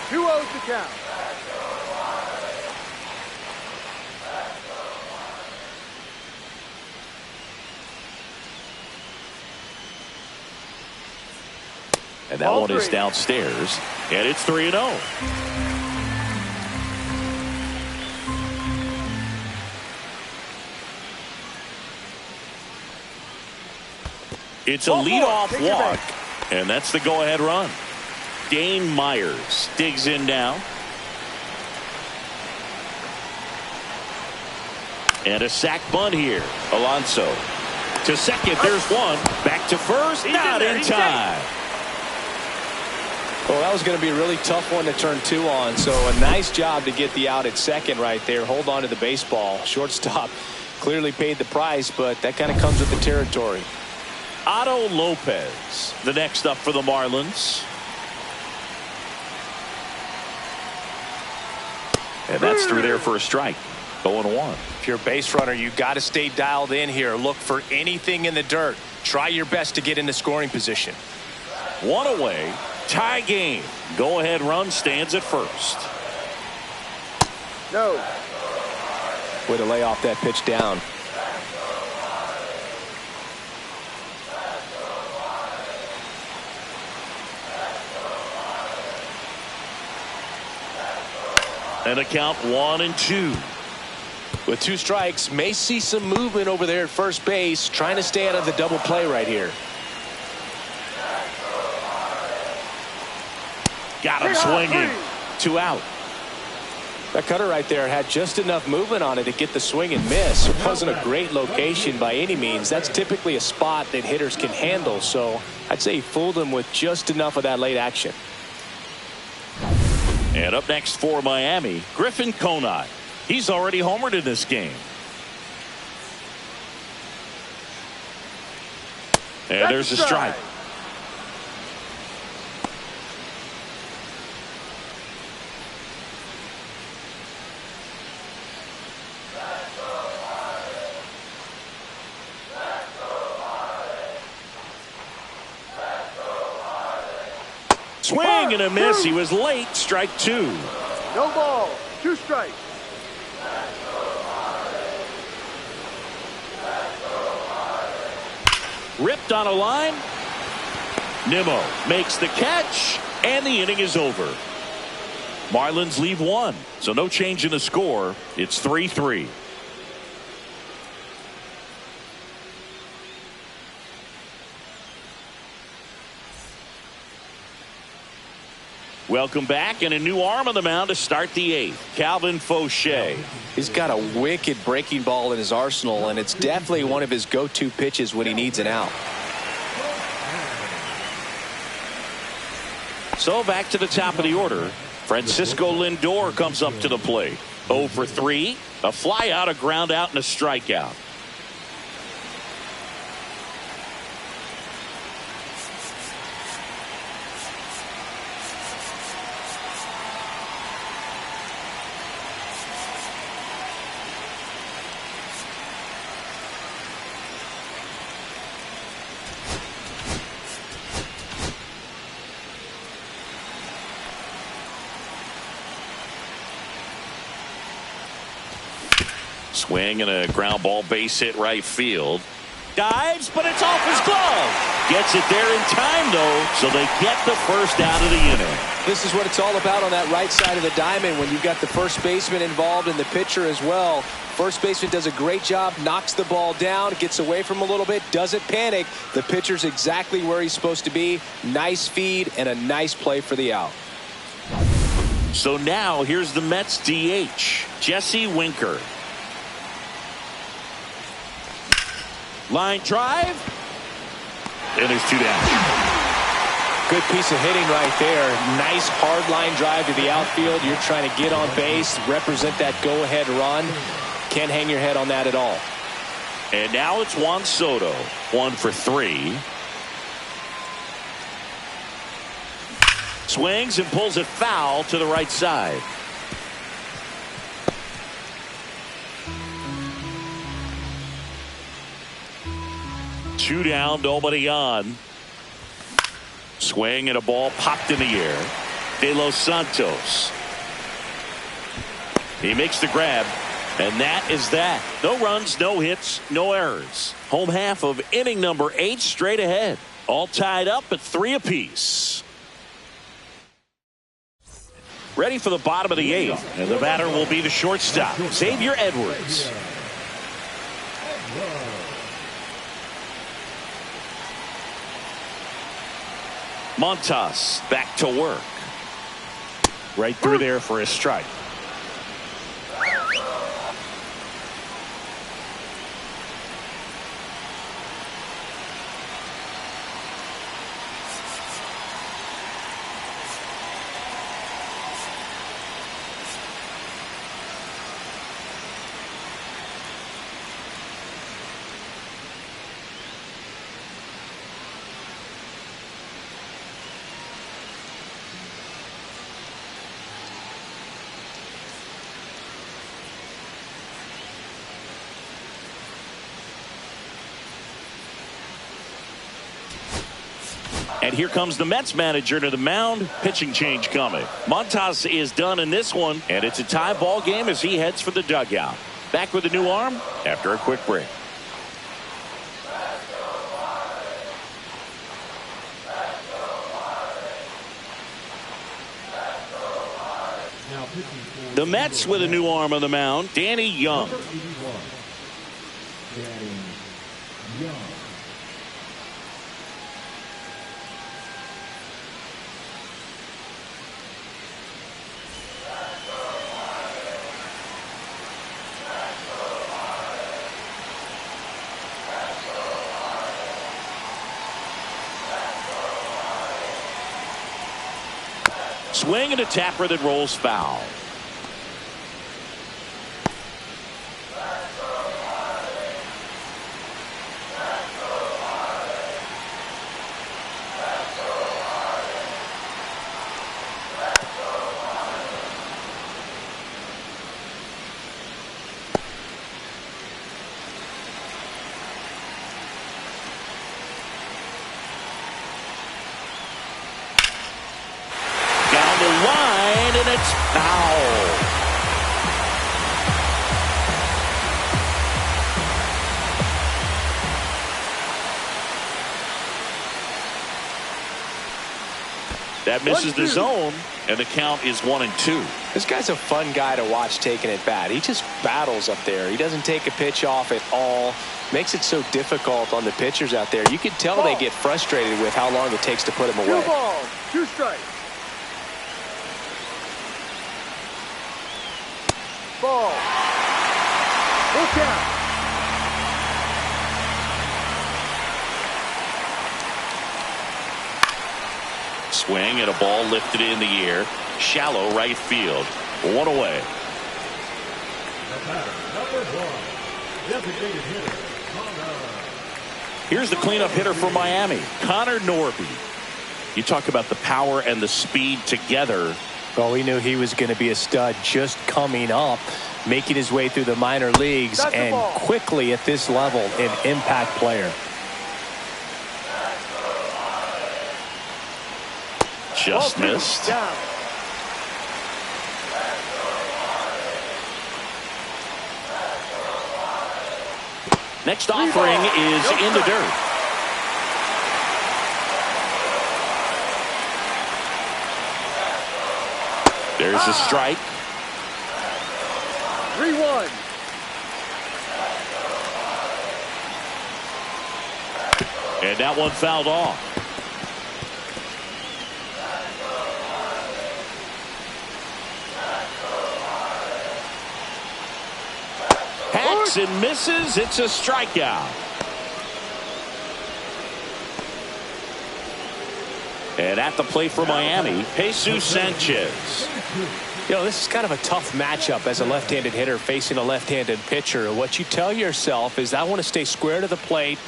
2-0 to count. And that one is downstairs. And it's 3-0. It's a leadoff walk. And that's the go-ahead run. Dane Myers digs in now. And a sac bunt here. Alonso to second. There's one. Back to first. Not in time. Well, that was going to be a really tough one to turn 2 on. So a nice job to get the out at second right there. Hold on to the baseball. Shortstop clearly paid the price, but that kind of comes with the territory. Otto Lopez, the next up for the Marlins. And that's through there for a strike. 0-1. If you're a base runner, you got to stay dialed in here. Look for anything in the dirt. Try your best to get into scoring position. 1 away. Tie game. Go-ahead run stands at first. No. Way to lay off that pitch down. And a count 1-2. With 2 strikes, may see some movement over there at first base, trying to stay out of the double play right here. Got him swinging. 2 out. That cutter right there had just enough movement on it to get the swing and miss. It wasn't a great location by any means. That's typically a spot that hitters can handle, so I'd say he fooled him with just enough of that late action. And up next for Miami, Griffin Conine. He's already homered in this game. And there's a strike. Swing and a miss. He was late. Strike 2. No ball. 2 strikes. Ripped on a line. Nimmo makes the catch, and the inning is over. Marlins leave 1, so no change in the score. It's 3-3. Welcome back, and a new arm on the mound to start the 8th. Calvin Fauché. He's got a wicked breaking ball in his arsenal, and it's definitely one of his go-to pitches when he needs an out. So back to the top of the order. Francisco Lindor comes up to the plate. 0 for 3. A fly out, a ground out, and a strikeout. Swing and a ground ball, base hit right field. Dives, but it's off his glove. Gets it there in time, though, so they get the first out of the inning. This is what it's all about on that right side of the diamond when you've got the first baseman involved and the pitcher as well. First baseman does a great job, knocks the ball down, gets away from him a little bit, doesn't panic. The pitcher's exactly where he's supposed to be. Nice feed and a nice play for the out. So now here's the Mets DH, Jesse Winker. Line drive. And there's 2 down. Good piece of hitting right there. Nice hard line drive to the outfield. You're trying to get on base, represent that go-ahead run. Can't hang your head on that at all. And now it's Juan Soto, 1 for 3. Swings and pulls it foul to the right side. Two down, nobody on. Swing and a ball popped in the air. De Los Santos. He makes the grab, and that is that. No runs, no hits, no errors. Home half of inning number 8 straight ahead. All tied up at 3 apiece. Ready for the bottom of the 8th, and the batter will be the shortstop, Xavier Edwards. Montas back to work. Right through there for a strike. And here comes the Mets manager to the mound. Pitching change coming. Montas is done in this one, and it's a tie ball game as he heads for the dugout. Back with a new arm after a quick break. The Mets with a new arm on the mound, Danny Young. Swing and a tapper that rolls foul. Line, and it's foul. That misses the zone, and the count is 1-2. This guy's a fun guy to watch taking at bat. He just battles up there. He doesn't take a pitch off at all. Makes it so difficult on the pitchers out there. You can tell they get frustrated with how long it takes to put him away. 2 balls, 2 strikes. Ball. Full count. Swing and a ball lifted in the air. Shallow right field. 1 away. Number 1, designated hitter, Connor. Here's the cleanup hitter for Miami, Connor Norby. You talk about the power and the speed together. Well, we knew he was going to be a stud just coming up, making his way through the minor leagues, and quickly at this level, an impact player. Just missed. Down. Next offering is in the dirt. There's a strike. 3-1. And that one fouled off. Swings and misses. It's a strikeout. And at the plate for Miami, Jesus Sanchez. You know, this is kind of a tough matchup as a left-handed hitter facing a left-handed pitcher. What you tell yourself is I want to stay square to the plate,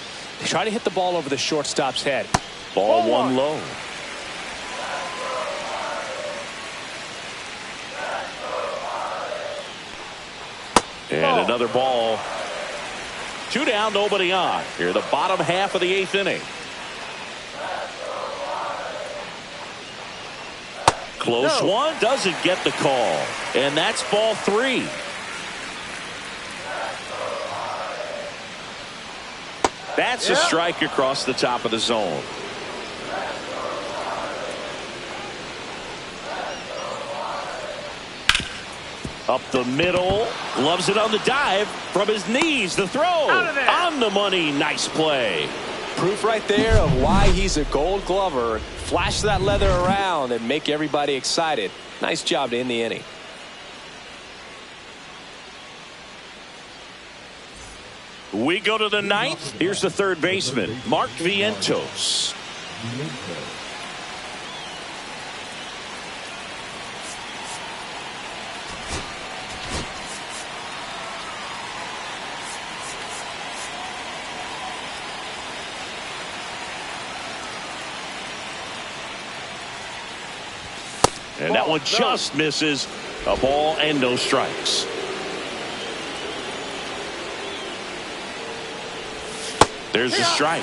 try to hit the ball over the shortstop's head. Ball one low. And another ball. 2 down, nobody on. Here, the bottom half of the 8th inning. Close one, doesn't get the call. And that's ball 3. That's a strike across the top of the zone. Up the middle, gloves it on the dive from his knees. The throw on the money. Nice play. Proof right there of why he's a Gold Glover. Flash that leather around and make everybody excited. Nice job to end the inning. We go to the 9th. Here's the third baseman, Mark Vientos. And that one just misses. A ball and no strikes. There's the strike.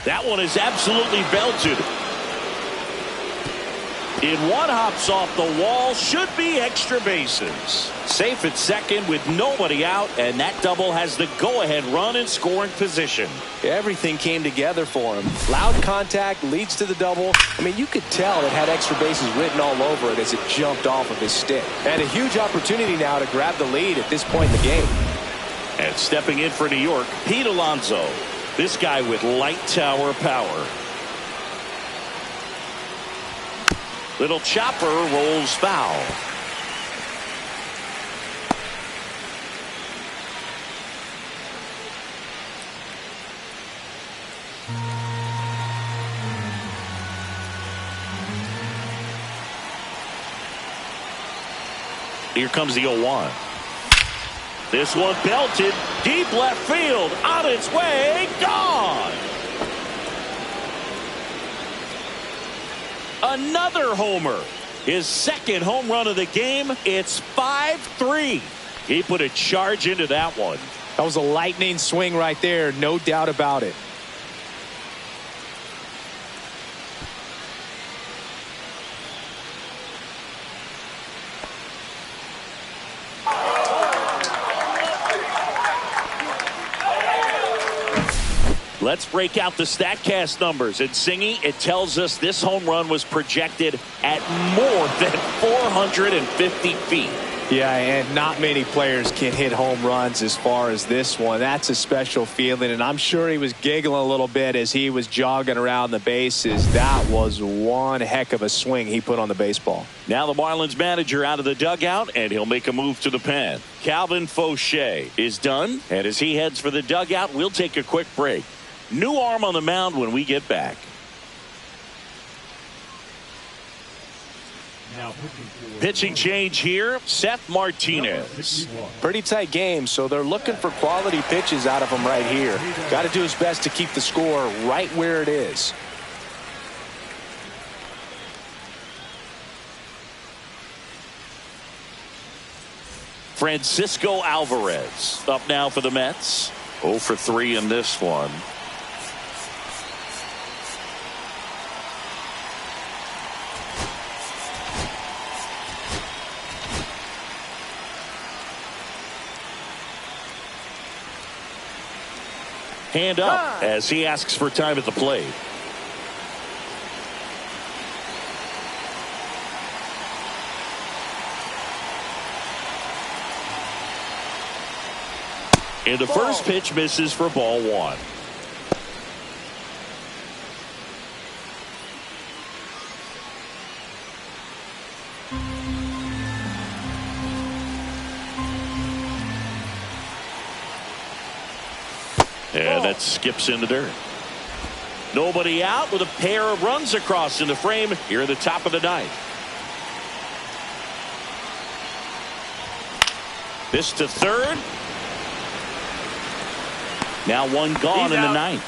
That one is absolutely belted. In one, hops off the wall. Should be extra bases. Safe at second with nobody out, and that double has the go-ahead run in scoring position. Everything came together for him. Loud contact leads to the double. I mean, you could tell it had extra bases written all over it as it jumped off of his stick. And a huge opportunity now to grab the lead at this point in the game. And stepping in for New York, Pete Alonso. This guy with light tower power. Little chopper rolls foul. Here comes the 0-1. This one belted deep left field, on its way, gone. Another homer. His second home run of the game. It's 5-3. He put a charge into that one. That was a lightning swing right there, no doubt about it. Let's break out the StatCast numbers. And Singy, it tells us this home run was projected at more than 450 feet. Yeah, and not many players can hit home runs as far as this one. That's a special feeling, and I'm sure he was giggling a little bit as he was jogging around the bases. That was one heck of a swing he put on the baseball. Now the Marlins manager out of the dugout, and he'll make a move to the pen. Calvin Fauché is done, and as he heads for the dugout, we'll take a quick break. New arm on the mound when we get back. Pitching change here, Seth Martinez. Pretty tight game, so they're looking for quality pitches out of him right here. Got to do his best to keep the score right where it is. Francisco Alvarez up now for the Mets. 0 for 3 in this one. Hand up as he asks for time at the plate. And the first pitch misses for ball 1. And that skips in the dirt. Nobody out with a pair of runs across in the frame here at the top of the ninth. This to third. Now one gone in the ninth.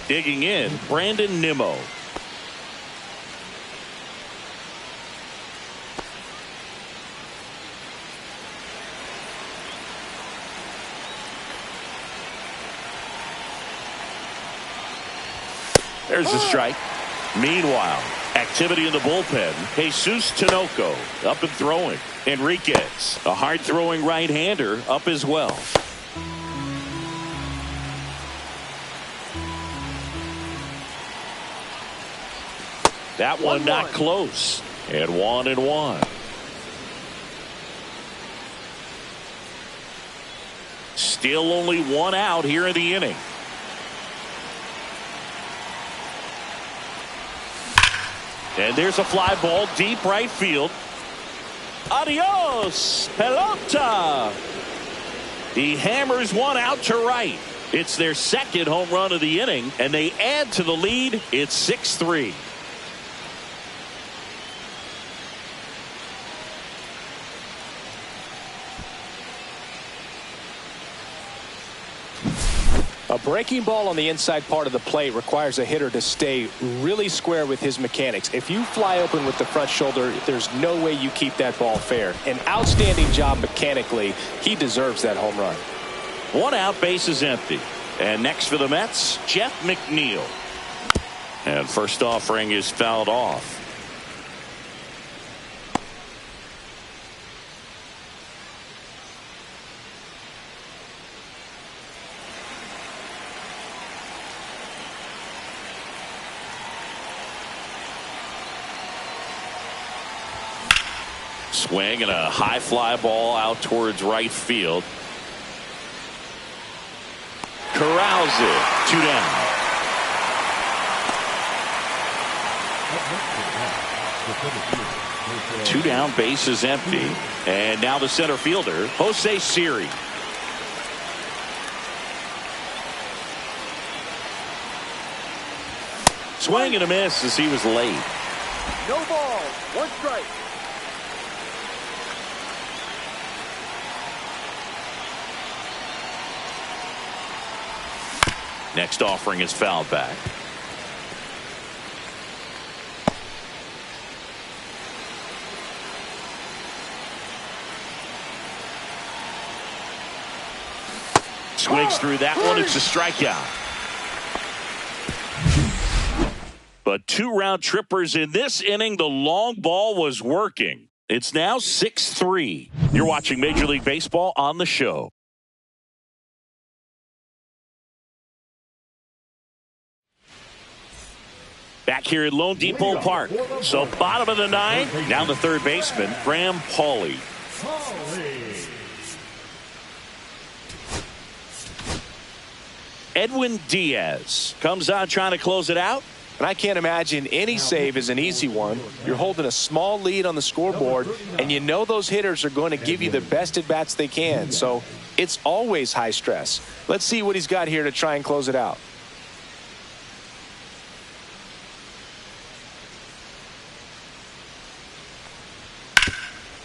Digging in, Brandon Nimmo. There's the strike. Meanwhile, activity in the bullpen. Jesus Tinoco up and throwing. Enriquez, a hard-throwing right-hander, up as well. That one not close. And 1-1. Still only one out here in the inning. And there's a fly ball deep right field. Adios, pelota. He hammers one out to right. It's their second home run of the inning, and they add to the lead. It's 6-3. A breaking ball on the inside part of the plate requires a hitter to stay really square with his mechanics. If you fly open with the front shoulder, there's no way you keep that ball fair. An outstanding job mechanically. He deserves that home run. One out, base is empty. And next for the Mets, Jeff McNeil. And first offering is fouled off. Swing and a high fly ball out towards right field. Corrals it. 2 down. Two down, base is empty. And now the center fielder, Jose Siri. Swing and a miss as he was late. No ball. 1 strike. Next offering is fouled back. Swings through that one. It's a strikeout. But 2 round trippers in this inning. The long ball was working. It's now 6-3. You're watching Major League Baseball on the show. Back here at Lone Depot Park. So bottom of the ninth. Now the third baseman, Graham Pauley. Edwin Diaz comes on trying to close it out. And I can't imagine any save is an easy one. You're holding a small lead on the scoreboard, and you know those hitters are going to give you the best at-bats they can. So it's always high stress. Let's see what he's got here to try and close it out.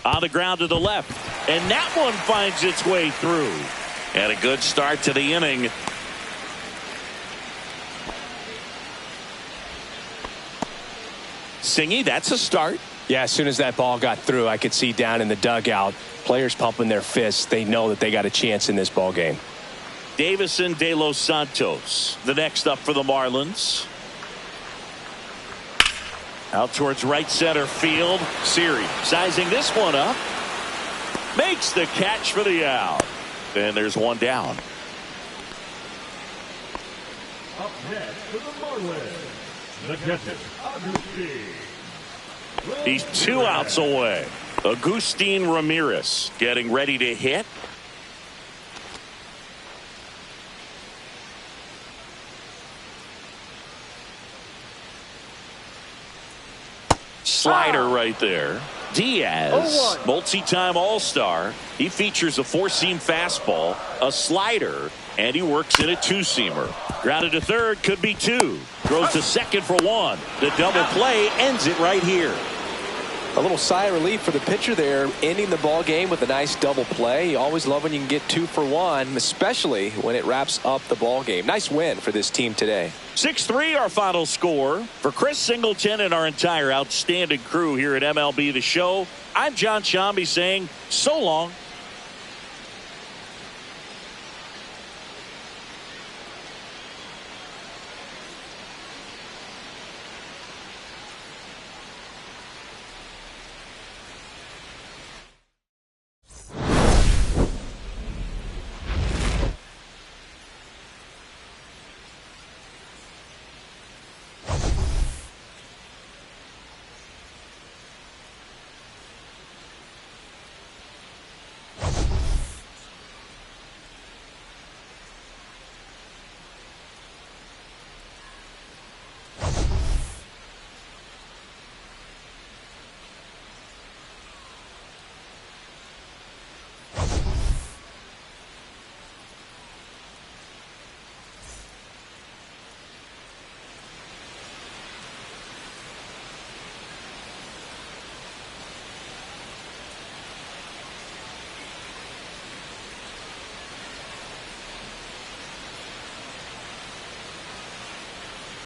On the ground to the left. And that one finds its way through. And a good start to the inning. Singy, that's a start. Yeah, as soon as that ball got through, I could see down in the dugout, players pumping their fists. They know that they got a chance in this ball game. Davison De Los Santos, the next up for the Marlins. Out towards right center field. Siri sizing this one up. Makes the catch for the out. And there's one down. Up next for the Marlins, the catcher, Agustin. He's 2 outs away. Agustin Ramirez getting ready to hit. Slider right there. Diaz, 0-1. multi-time All-Star. He features a four-seam fastball, a slider, and he works in a two-seamer. Grounded to third, could be two. Throws to second for one. The double play ends it right here. A little sigh of relief for the pitcher there, ending the ball game with a nice double play. You always love when you can get 2 for 1, especially when it wraps up the ball game. Nice win for this team today. 6-3 our final score. For Chris Singleton and our entire outstanding crew here at MLB The Show, I'm John Shambi saying so long.